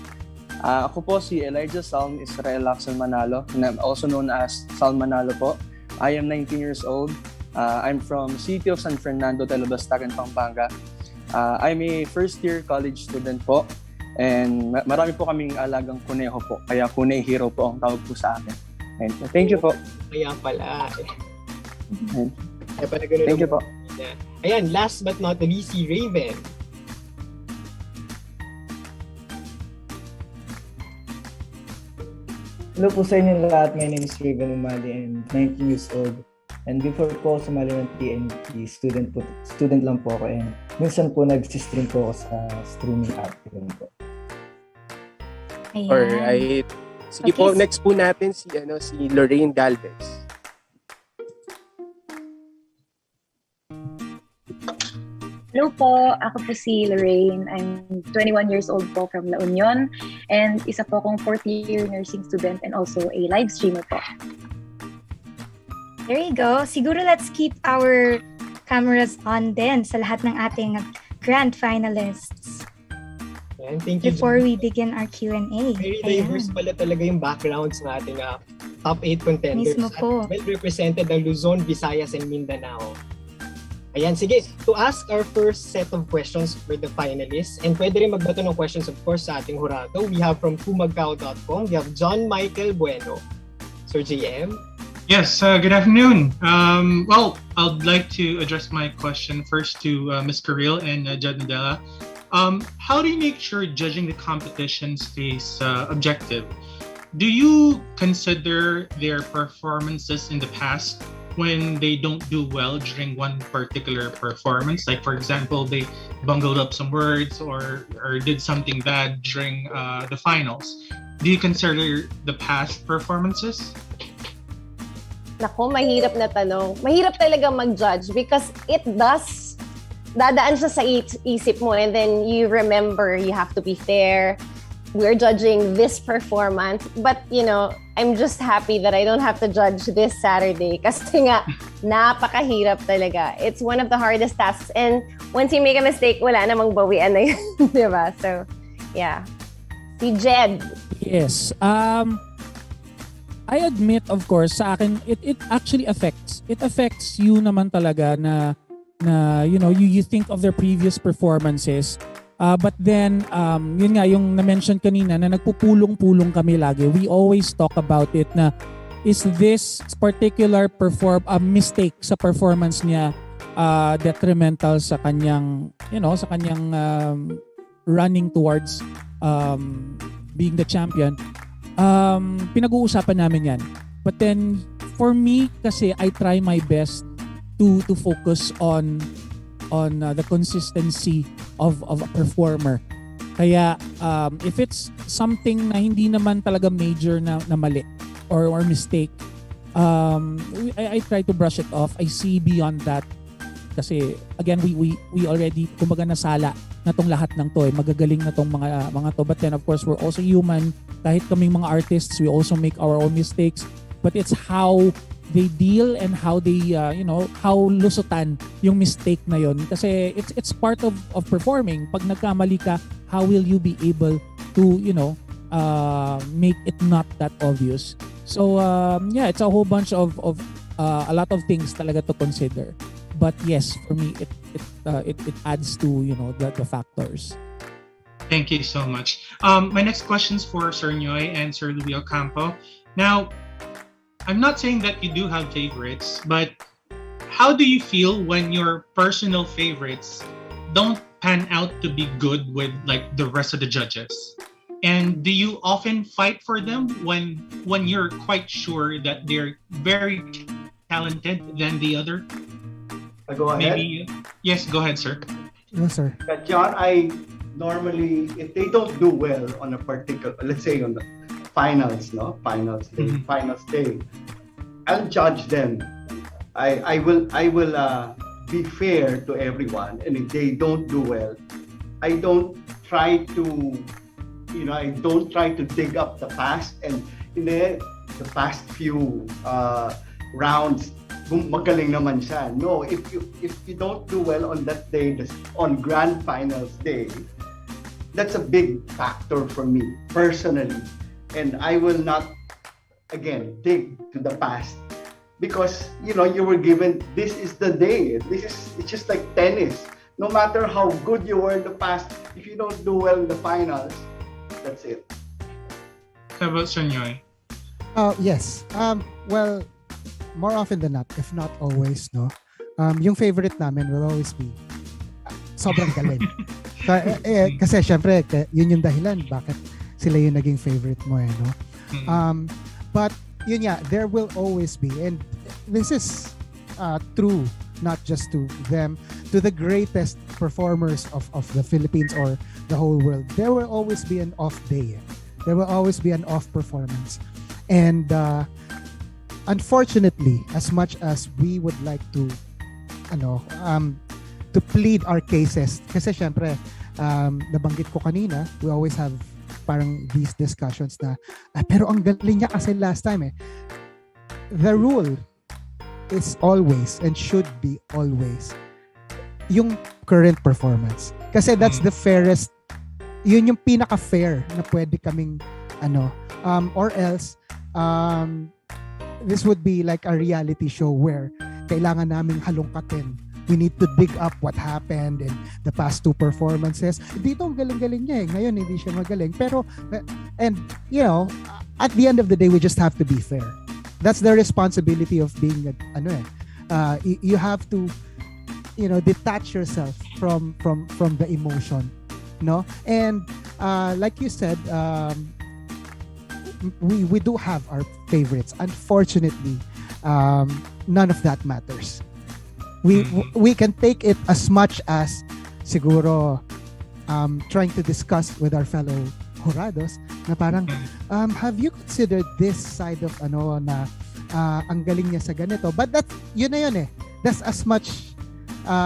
Ako po si Elijah Salm Israel Lacson Manalo, and I'm also known as Salm Manalo po. I am 19 years old. I'm from City of San Fernando, Talabastacan, Pampanga. I'm a first-year college student po, and marami po kaming alagang kuneho po, kaya Kune Hero po ang tawag po sa akin. And thank you po. Kaya pala. Thank you po. Ayan, last but not the least, si Raven. Hello po sa inyo lahat. My name is Raven Umali and 19 years old. And before po sumali ng TNT, student lang po ako, and minsan po nag-stream po ako sa streaming app po. Ayan. Alright. Sige Okay. po, next po natin si Lorraine Galvez. Hello po, ako po si Lorraine. I'm 21 years old po from La Union, and isa po akong 4th year nursing student and also a live streamer po. There you go. Siguro let's keep our cameras on din sa lahat ng ating grand finalists. Ayan, thank you. Before we begin our Q&A. Very diverse pala talaga yung backgrounds ng ating top 8 contenders. Mismo po. At well represented ng Luzon, Visayas, and Mindanao. Ayan, sige. To ask our first set of questions for the finalists, and pwede rin magbato ng questions, of course, sa ating hurado. We have from kumagkao.com, we have John Michael Bueno. Sir JM? Yes, good afternoon. Well, I'd like to address my question first to Ms. Carril and Jud Nadella. How do you make sure judging the competition stays objective? Do you consider their performances in the past when they don't do well during one particular performance? Like, for example, they bungled up some words or did something bad during the finals. Do you consider the past performances? Nako, mahirap na tanong. Mahirap talaga mag-judge because it does, dadaan siya sa isip mo, and then you remember you have to be fair. We're judging this performance, but I'm just happy that I don't have to judge this Saturday kasi nga, napakahirap talaga. It's one of the hardest tasks, and once you make a mistake, wala namang bawian na yun, di ba? So, yeah. Si Jed. Yes. I admit, of course, sa akin, it actually affects. It affects you naman talaga na you think of their previous performances. But then, yun nga, yung na-mention kanina na nagpupulong-pulong kami lagi. We always talk about it na is this particular mistake sa performance niya detrimental sa kanyang, sa kanyang running towards being the champion. Pinag-uusapan namin yan. But then, for me, kasi I try my best to focus on the consistency of a performer. Kaya, if it's something na hindi naman talaga major na mali or mistake, I try to brush it off. I see beyond that. Kasi, again, we already, kumbaga nasala na tong lahat ng to. Magagaling na tong mga to. But then, of course, we're also human. Kahit kaming mga artists, we also make our own mistakes. But it's how they deal and how they, how lusutan yung mistake na yon. Kasi it's part of performing. Pag nagkamali ka, how will you be able to, make it not that obvious? So, yeah, it's a whole bunch of a lot of things talaga to consider. But yes, for me, it adds to, the factors. Thank you so much. My next question is for Sir Nyoy and Sir Louis Ocampo. Now, I'm not saying that you do have favorites, but how do you feel when your personal favorites don't pan out to be good with like the rest of the judges? And do you often fight for them when you're quite sure that they're very talented than the other? Go ahead. Maybe yes, go ahead, sir. No, sir. John, I normally, if they don't do well on a particular, let's say on the finals day, I'll judge them. I will be fair to everyone, and if they don't do well, I don't try to dig up the past, and in the past few rounds magaling naman siya. No, if you don't do well on that day, on grand finals day, that's a big factor for me personally, and I will not again dig to the past, because you were given, this is the day. It's just like tennis. No matter how good you were in the past, if you don't do well in the finals, that's it. How about Sonyoy? Yes. Well, more often than not, if not always, no, yung favorite namin will always be sobrang galing. Kasi syempre, yun yung dahilan bakit sila yung naging favorite mo, no? But yun nga, there will always be, and this is true not just to them, to the greatest performers of the Philippines or the whole world, there will always be an off day. There will always be an off performance. And unfortunately, as much as we would like to plead our cases, kasi syempre, nabanggit ko kanina, we always have parang these discussions na, pero ang galing niya kasi last time . The rule is always and should be always yung current performance. Kasi that's the fairest, yun yung pinaka-fair na pwede kaming or else this would be like a reality show where kailangan naming halongkatin. We need to dig up what happened in the past two performances. Dito ang galing-galing niya . Ngayon hindi siya magaling. Pero, and at the end of the day, we just have to be fair. That's the responsibility of being you have to detach yourself from the emotion, no? And like you said, we do have our favorites. Unfortunately, none of that matters. We can take it as much as siguro trying to discuss with our fellow jurados na parang have you considered this side of na ang galing niya sa ganito, but yun na yun . That's as much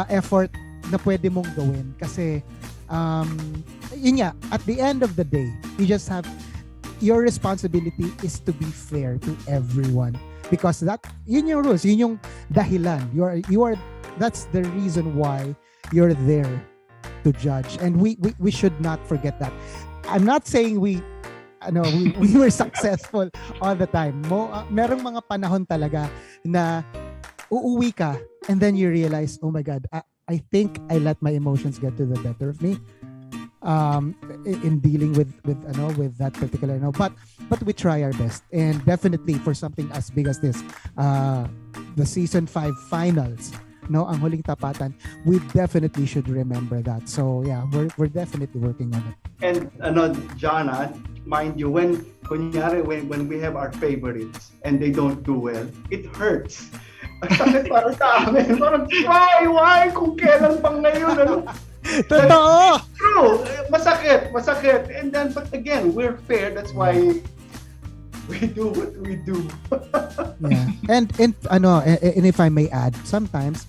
effort na pwede mong gawin kasi yun nga, at the end of the day, you just have, your responsibility is to be fair to everyone, because yun yung rules, yun yung dahilan, you are that's the reason why you're there to judge, and we should not forget that. I'm not saying we were successful all the time. Merong mga panahon talaga na uuwi ka and then you realize, oh my God, I think I let my emotions get to the better of me in dealing with that particular but we try our best, and definitely for something as big as this, the season 5 finals, ang Huling Tapatan, we definitely should remember that. So yeah, we're definitely working on it. And John, mind you, when we have our favorites and they don't do well, it hurts. Ang sakit para sa amin. Parang, why? Kung kailan pang ngayon, Totoo! True! Masakit. And then, but again, we're fair. That's why we do what we do. Yeah. And if I may add, sometimes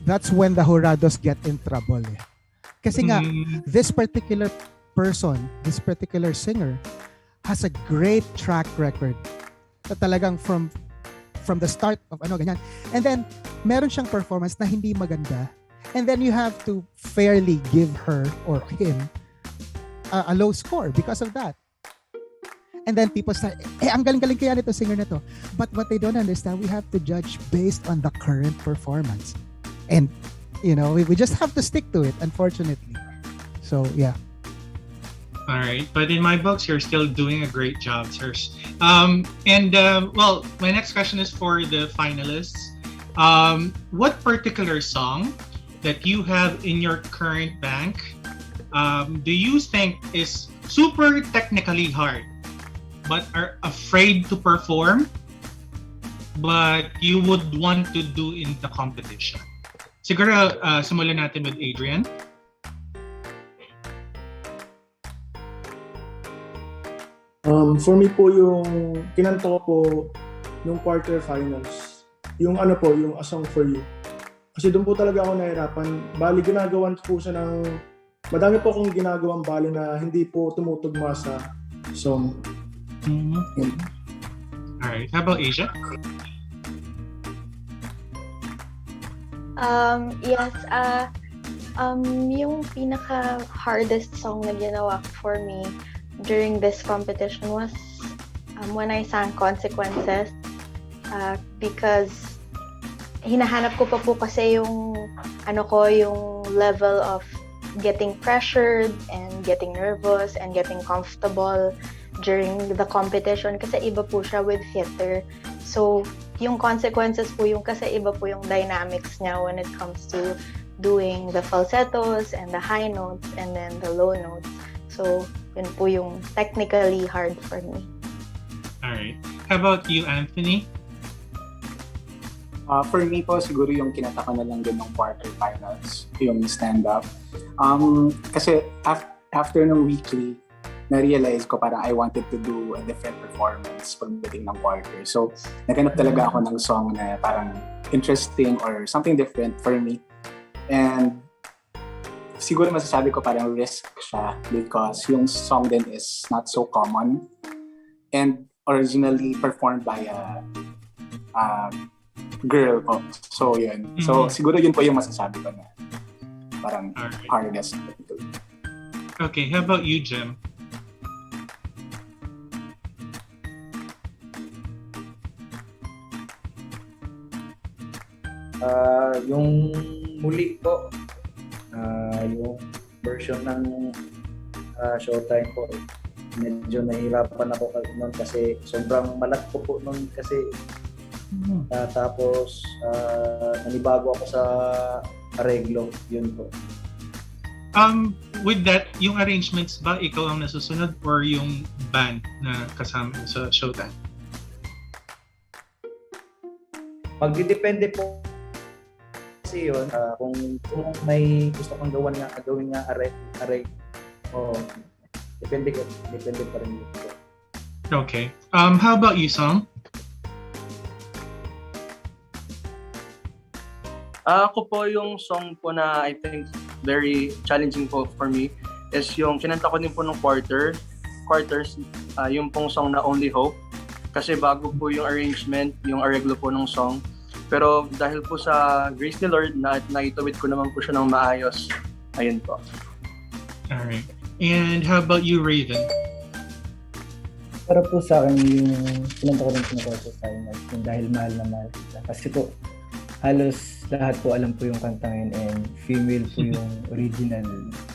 that's when the jurados get in trouble. Kasi nga, this particular person, this particular singer has a great track record. Talagang from the start of ganyan. And then, meron siyang performance na hindi maganda. And then you have to fairly give her or him a low score because of that. And then people say, ang galing-galing kaya nito singer na to. But what they don't understand, we have to judge based on the current performance. And, we just have to stick to it, unfortunately. So, yeah. All right, but in my books, you're still doing a great job, sirs. Well, my next question is for the finalists. what particular song that you have in your current bank do you think is super technically hard but are afraid to perform but you would want to do in the competition? Siguro simulan natin with Adrian. For me po yung kinanta ko po nung quarterfinals, yung ano po, yung A Song For You. Kasi doon po talaga ako nahirapan. Bali, ginagawan po siya ng, madami po akong ginagawang bali na hindi po tumutugma sa song. Mm-hmm. Alright, how about Asia? Yes, yung pinaka-hardest song na ginawa for me during this competition was when I sang Consequences because hinahanap ko pa po kasi yung yung level of getting pressured and getting nervous and getting comfortable during the competition kasi iba po siya with theater. So, yung Consequences po yung kasi iba po yung dynamics niya when it comes to doing the falsettos and the high notes and then the low notes. So, yun po yung technically hard for me. Alright. How about you, Anthony? For me po, siguro yung kinata ko na lang din ng quarterfinals, yung stand-up. Kasi after ng weekly, na-realize ko parang I wanted to do a different performance pagdating ng quarter. So, naghanap talaga ako ng song na parang interesting or something different for me. And siguro masasabi ko parang risk siya because yung song din is not so common and originally performed by a girl po. So yun. So siguro yun po yung masasabi ko na parang hardest. Okay, how about you, Jim? Yung muli po, yung version ng Showtime po, medyo nahirapan ako noon kasi sobrang malat ko po noon kasi tapos nanibago ako sa areglo, yun po. With that, yung arrangements ba ikaw ang nasusunod or yung band na kasama sa Showtime? Magdidepende po kasi yun, kung may gusto kong gawin nga array, depende pa rin dito. Okay. How about you, Song? Ako po yung song po na I think very challenging po for me is yung kinanta ko din po ng quarters, yung pong song na Only Hope. Kasi bago po yung arrangement, yung areglo po ng song. Pero dahil po sa grace ni Lord, naitawid ko naman po siya ng maayos. Ayun po. Alright. And how about you, Raven? Para po sa akin, yung pinanta ko rin sa finals, yung Dahil Mahal na Mahal Kita. Kasi po, halos lahat po alam po yung kanta ngayon and female po yung original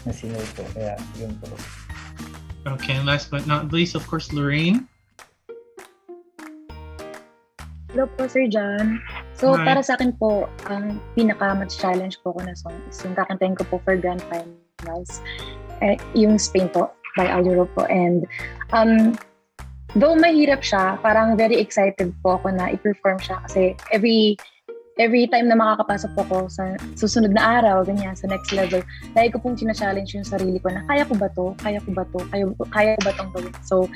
na singer po. Kaya yun po. Okay, and last but not least, of course, Lorraine. Hello po, Sir John. So, Hi. para sa akin po, ang pinaka-challenge po ko na song is yung kakantahin ko po for Grand Finals. Yung Spain po, by All Europe po. And though mahirap siya, parang very excited po ako na i-perform siya kasi every time na makakapasok po ko sa susunod na araw, ganyan, sa next level, lagi ko pong challenge yung sarili ko na kaya ko ba to? Kaya ko ba tong gawin? So,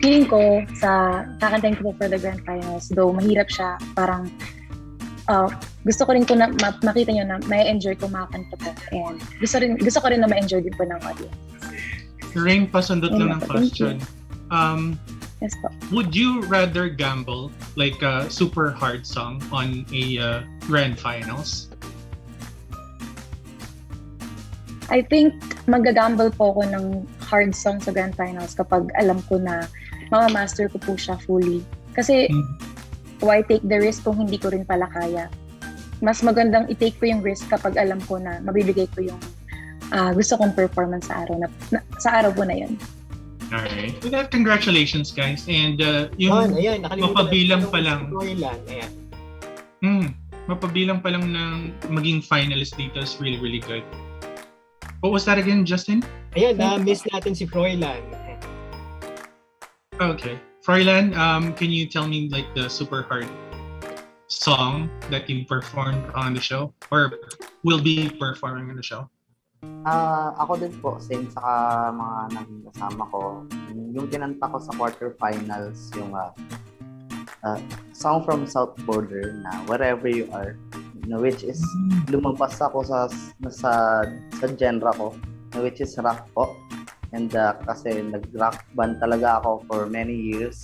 feeling ko sa kakantahin ko po for the Grand Finals, though mahirap siya, parang gusto ko rin po na makita nyo na may enjoy ko makakanta po. And gusto ko rin na ma-enjoy din po ng audience. Lorraine, pasundot lang ng question. Yes po. Would you rather gamble like a super hard song on a Grand Finals? I think magagamble po ako ng hard song sa Grand Finals kapag alam ko na mamamaster ko po siya fully. Kasi why take the risk kung hindi ko rin pala kaya? Mas magandang i-take ko yung risk kapag alam ko na mabibigay ko yung gusto kong performance sa araw po na yun. Alright. With that, congratulations guys. And yung ayan, mapabilang pa lang. mapabilang pa lang ng maging finalist dito is really, really good. What was that again, Justin? Ayan, miss natin si Froilan. Okay. Froilan, can you tell me like the super hard song that you performed on the show or will be performing on the show? Ako din po, same sa mga naging kasama ko. Yung kinanta ko sa quarterfinals, yung song from South Border na Wherever You Are, which is lumabas ako sa genre ko, which is rock po. And kasi nag-rock band talaga ako for many years.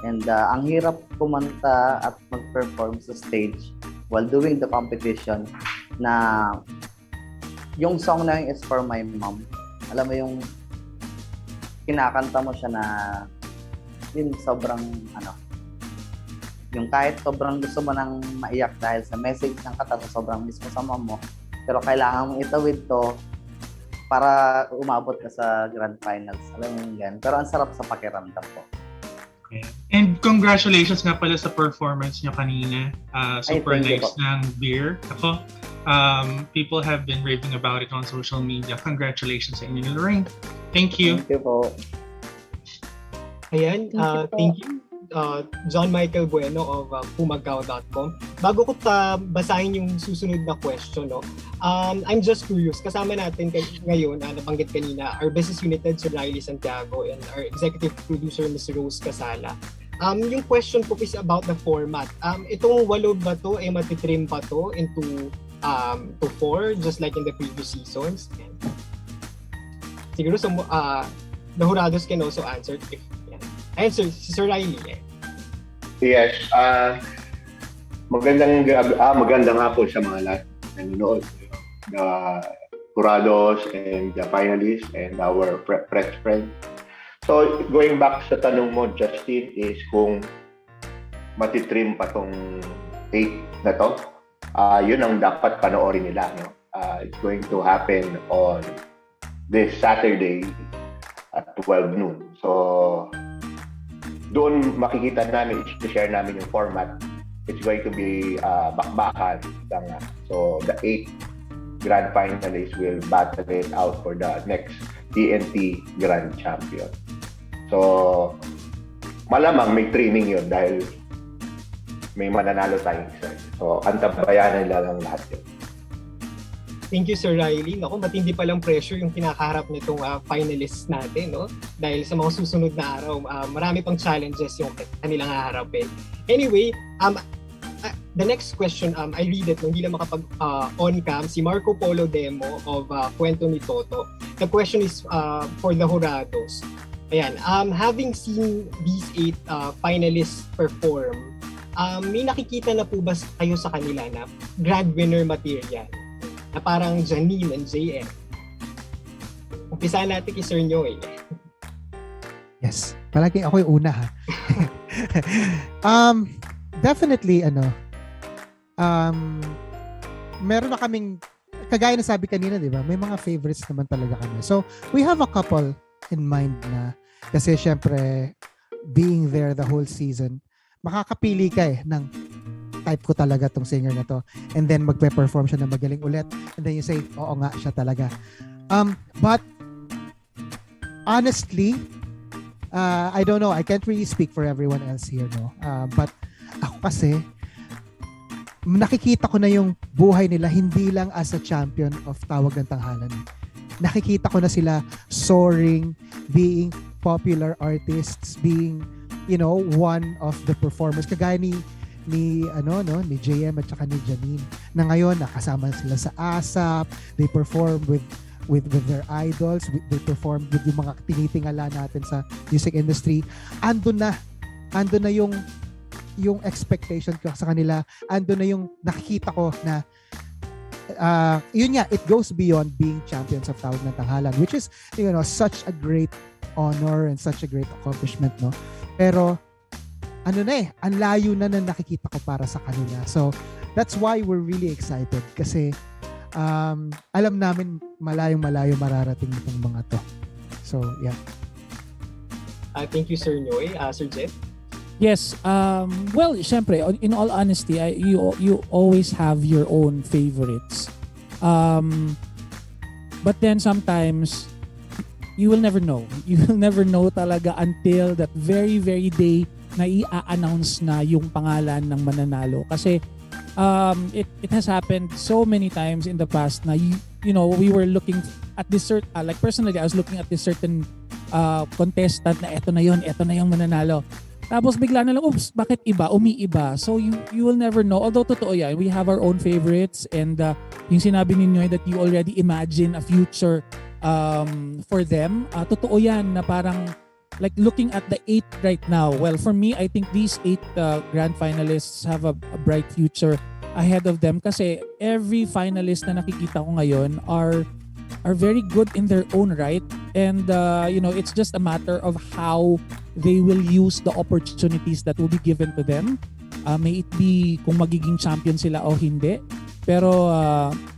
And ang hirap kumanta at mag-perform sa stage while doing the competition na yung song na yun is for my mom. Alam mo yung kinakanta mo siya na yun sobrang yung kahit sobrang gusto mo nang maiyak dahil sa message ng kanta, sobrang miss mo sa mom mo, pero kailangan mong itawid to para umabot ka sa grand finals. Alam mo yan. Pero ang sarap sa pakiramdam po. Okay. And congratulations nga pala sa performance niyo kanina. Super nice ng beer. Ako, people have been raving about it on social media. Congratulations sa inyo, Lorraine. Thank you. Thank you po. Ayan, thank you. John Michael Bueno of pumagaw.com. Bago ko pa basahin yung susunod na question, no, I'm just curious. Kasama natin ngayon, nabanggit kanina, our business unit head, Sir Riley Santiago, and our executive producer, Ms. Rose Casala. Yung question ko is about the format. Itong 8 ba to, matitrim pa to into to 4, just like in the previous seasons? Siguro, the Jurados can also answer if ayun, Sir Riley. Yes. Magandang hapon sa mga lahat na nanonood. The Jurados and the finalists and our press friends. So, going back sa tanong mo, Justin, is kung matitrim pa tong 8 na to, yun ang dapat panoorin nila. No? It's going to happen on this Saturday at 12 noon. So, doon makikita namin, i-share namin yung format. It's going to be bakbakan. So, the 8 grand finalists will battle it out for the next TNT Grand Champion. So, malamang may trimming yun dahil may mananalo tayong isa. So, antabayanan nila lang lahat yun. Thank you, Sir Riley. Naku, matindi palang pressure yung kinakaharap nitong finalists natin, no? Dahil sa mga susunod na araw, marami pang challenges yung kanilang haharapin. Anyway, the next question, I read it, hindi lang makapag-on-cam, si Marco Polo Demo of Kwento ni Toto. The question is for the Jurados. Ayan, having seen these 8 finalists perform, may nakikita na po ba kayo sa kanila na grand winner material? Na parang Janine and JM. Umpisahan natin kay Sir Nyoy. Yes. Palagi ako yung una, ha? Definitely, meron na kaming, kagaya na sabi kanina, di ba? May mga favorites naman talaga kami. So, we have a couple in mind na, kasi syempre, being there the whole season, makakapili ka ng type ko talaga tong singer na to. And then magpe-perform siya na magaling ulit. And then you say, oo nga, siya talaga. But honestly, I don't know. I can't really speak for everyone else here, no? But ako kasi, nakikita ko na yung buhay nila hindi lang as a champion of Tawag ng Tanghalan. Nakikita ko na sila soaring, being popular artists, being, one of the performers. Kagaya ni JM at saka ni Janine na ngayon nakasama sila sa ASAP. They perform with their idols. They perform with yung mga tinitingala natin sa music industry. Ando na yung expectation ko sa kanila. Ando na yung nakikita ko na yun nga, it goes beyond being champions of Tawag ng Tanghalan, which is such a great honor and such a great accomplishment, no? Pero ang layo na nakikita ko para sa kanila. So, that's why we're really excited kasi alam namin malayong-malayo mararating itong mga to. So, yeah. Thank you, Sir Noy. Sir Jeff? Yes. Well, syempre, in all honesty, you always have your own favorites. But then sometimes you will never know. You will never know talaga until that very, very day na i-announce na yung pangalan ng mananalo. Kasi it has happened so many times in the past na you know, we were looking at this certain, like personally, I was looking at this certain contestant na eto na yung mananalo. Tapos bigla na lang, oops, bakit iba? Umiiba. So you will never know. Although totoo yan, we have our own favorites and yung sinabi ninyo that you already imagine a future for them. Totoo yan na parang like looking at the 8 right now. Well, for me, I think these 8 grand finalists have a bright future ahead of them kasi every finalist na nakikita ko ngayon are very good in their own right, and you know, it's just a matter of how they will use the opportunities that will be given to them. May it be kung magiging champion sila o hindi, pero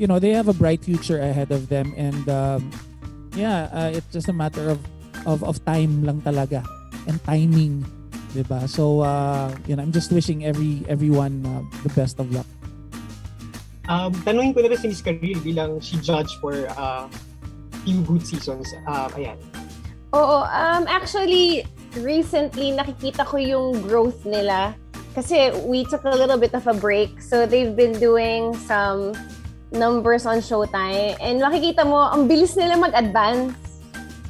you know, they have a bright future ahead of them, and it's just a matter of time lang talaga and timing, diba? So you know, I'm just wishing everyone the best of luck. Tanungin ko na rin si Miss Karil bilang she judged for few good seasons. Ayan. Oo, actually, recently nakikita ko yung growth nila kasi we took a little bit of a break. So they've been doing some numbers on Showtime and makikita mo, ang bilis nila mag-advance.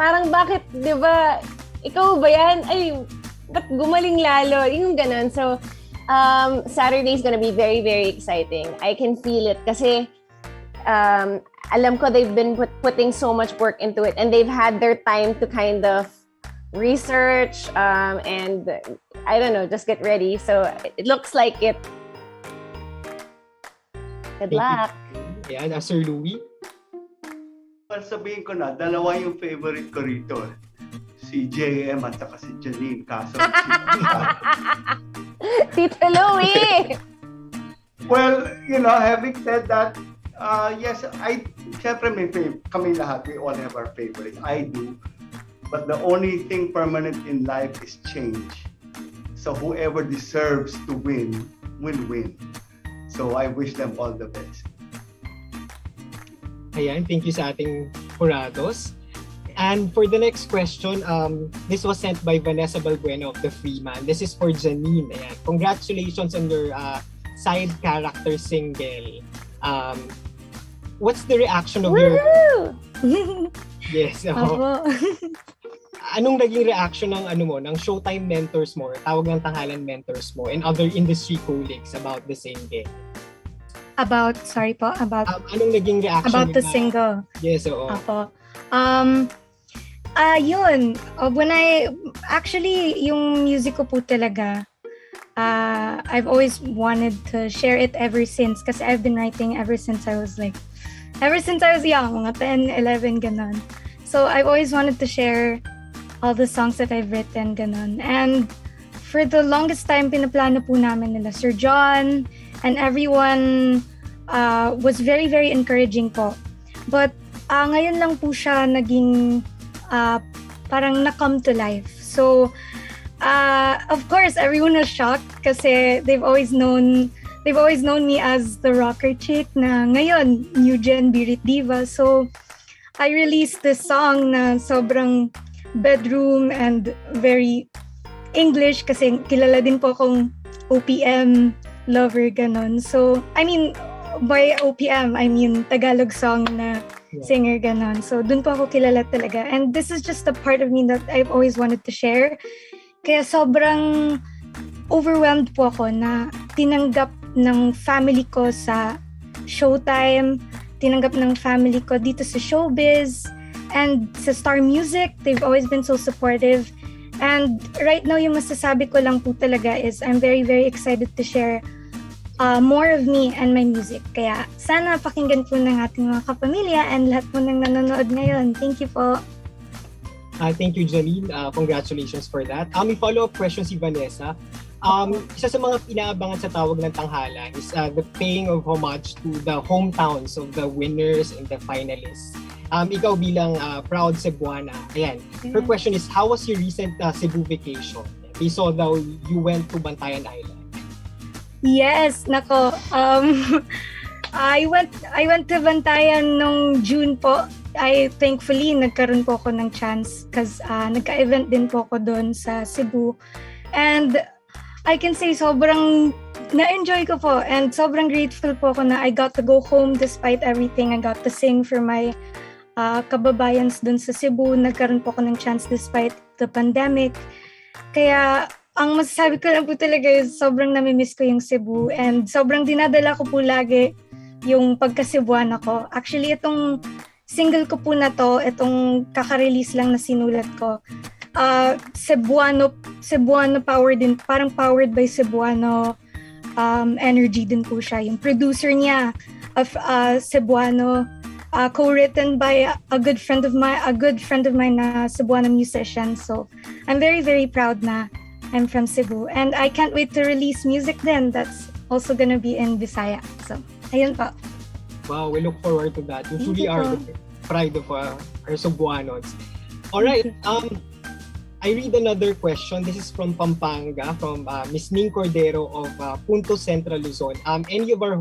Parang bakit, di ba, ikaw ba yan? Ay, ba't gumaling lalo? Yung ganun. So, Saturday is gonna be very, very exciting. I can feel it kasi alam ko they've been putting so much work into it and they've had their time to kind of research and I don't know, just get ready. So it looks like it. Good luck. Ayan, Sir Louie. Well, sabihin ko na, dalawa yung favorite ko rito. Si JM at saka si Janine. Kaso Tito Louie! Well, you know, having said that, yes, syempre kami lahat, we all have our favorites. I do. But the only thing permanent in life is change. So whoever deserves to win will win. So I wish them all the best. Ayan, thank you sa ating jurados. And for the next question, this was sent by Vanessa Balbuena of the Freeman. This is for Janine. Ayan. Congratulations on your side character single. What's the reaction of your... Yes. Anong naging reaction ng ng Showtime mentors mo, Tawag ng Tanghalan mentors mo, and other industry colleagues about the single? About anong naging reaction about the single? Yes, oo. Apo. Yun. When actually, yung music ko po talaga, I've always wanted to share it ever since kasi I've been writing ever since I was young, mga 10, 11, ganon. So I've always wanted to share all the songs that I've written, ganon. And for the longest time, pinaplano po namin nila Sir John and everyone was very, very encouraging po. But ngayon lang po siya naging parang na-come to life. So, of course, everyone was shocked kasi they've always known me as the rocker chick na ngayon, new gen Birit Diva. So, I released this song na sobrang bedroom and very English kasi kilala din po akong OPM lover, ganon. So, I mean, by OPM, I mean Tagalog song na singer, ganon. So, dun po ako kilala talaga. And this is just a part of me that I've always wanted to share. Kaya sobrang overwhelmed po ako na tinanggap ng family ko sa Showtime, tinanggap ng family ko dito sa showbiz, and sa Star Music. They've always been so supportive. And right now, yung masasabi ko lang po talaga is I'm very, very excited to share more of me and my music. Kaya sana pakinggan po ng ating mga kapamilya and lahat po ng nanonood ngayon. Thank you po. Thank you, Janine. Congratulations for that. May follow-up question si Vanessa. Isa sa mga inaabangan sa Tawag ng Tanghalan is the paying of homage to the hometowns of the winners and the finalists. Ikaw bilang proud Cebuana, ayan. Her question is, how was your recent Cebu vacation? We saw daw you went to Bantayan Island. Yes, nako. I went to Bantayan nung June po. Thankfully nagkaroon po ako ng chance because nagka-event din po ako doon sa Cebu. And I can say sobrang na-enjoy ko po and sobrang grateful po ako na I got to go home despite everything. I got to sing for my kababayans dun sa Cebu. Nagkaroon po ako ng chance despite the pandemic. Kaya ang masasabi ko lang po talaga is sobrang namimiss ko yung Cebu and sobrang dinadala ko po lagi yung pagka-Cebuan ako. Actually, itong single ko po na to, itong kaka-release lang na sinulat ko, Cebuano power din, parang powered by Cebuano energy din po siya. Yung producer niya of Cebuano, co-written by a good friend of mine na Cebuano musician. So I'm very, very proud na I'm from Cebu. And I can't wait to release music then. That's also gonna be in Bisaya. So, ayun po. Wow, we look forward to that. We truly are the pride of our Cebuanos. Alright, I read another question. This is from Pampanga, from Miss Ning Cordero of Punto Central Luzon. Any of our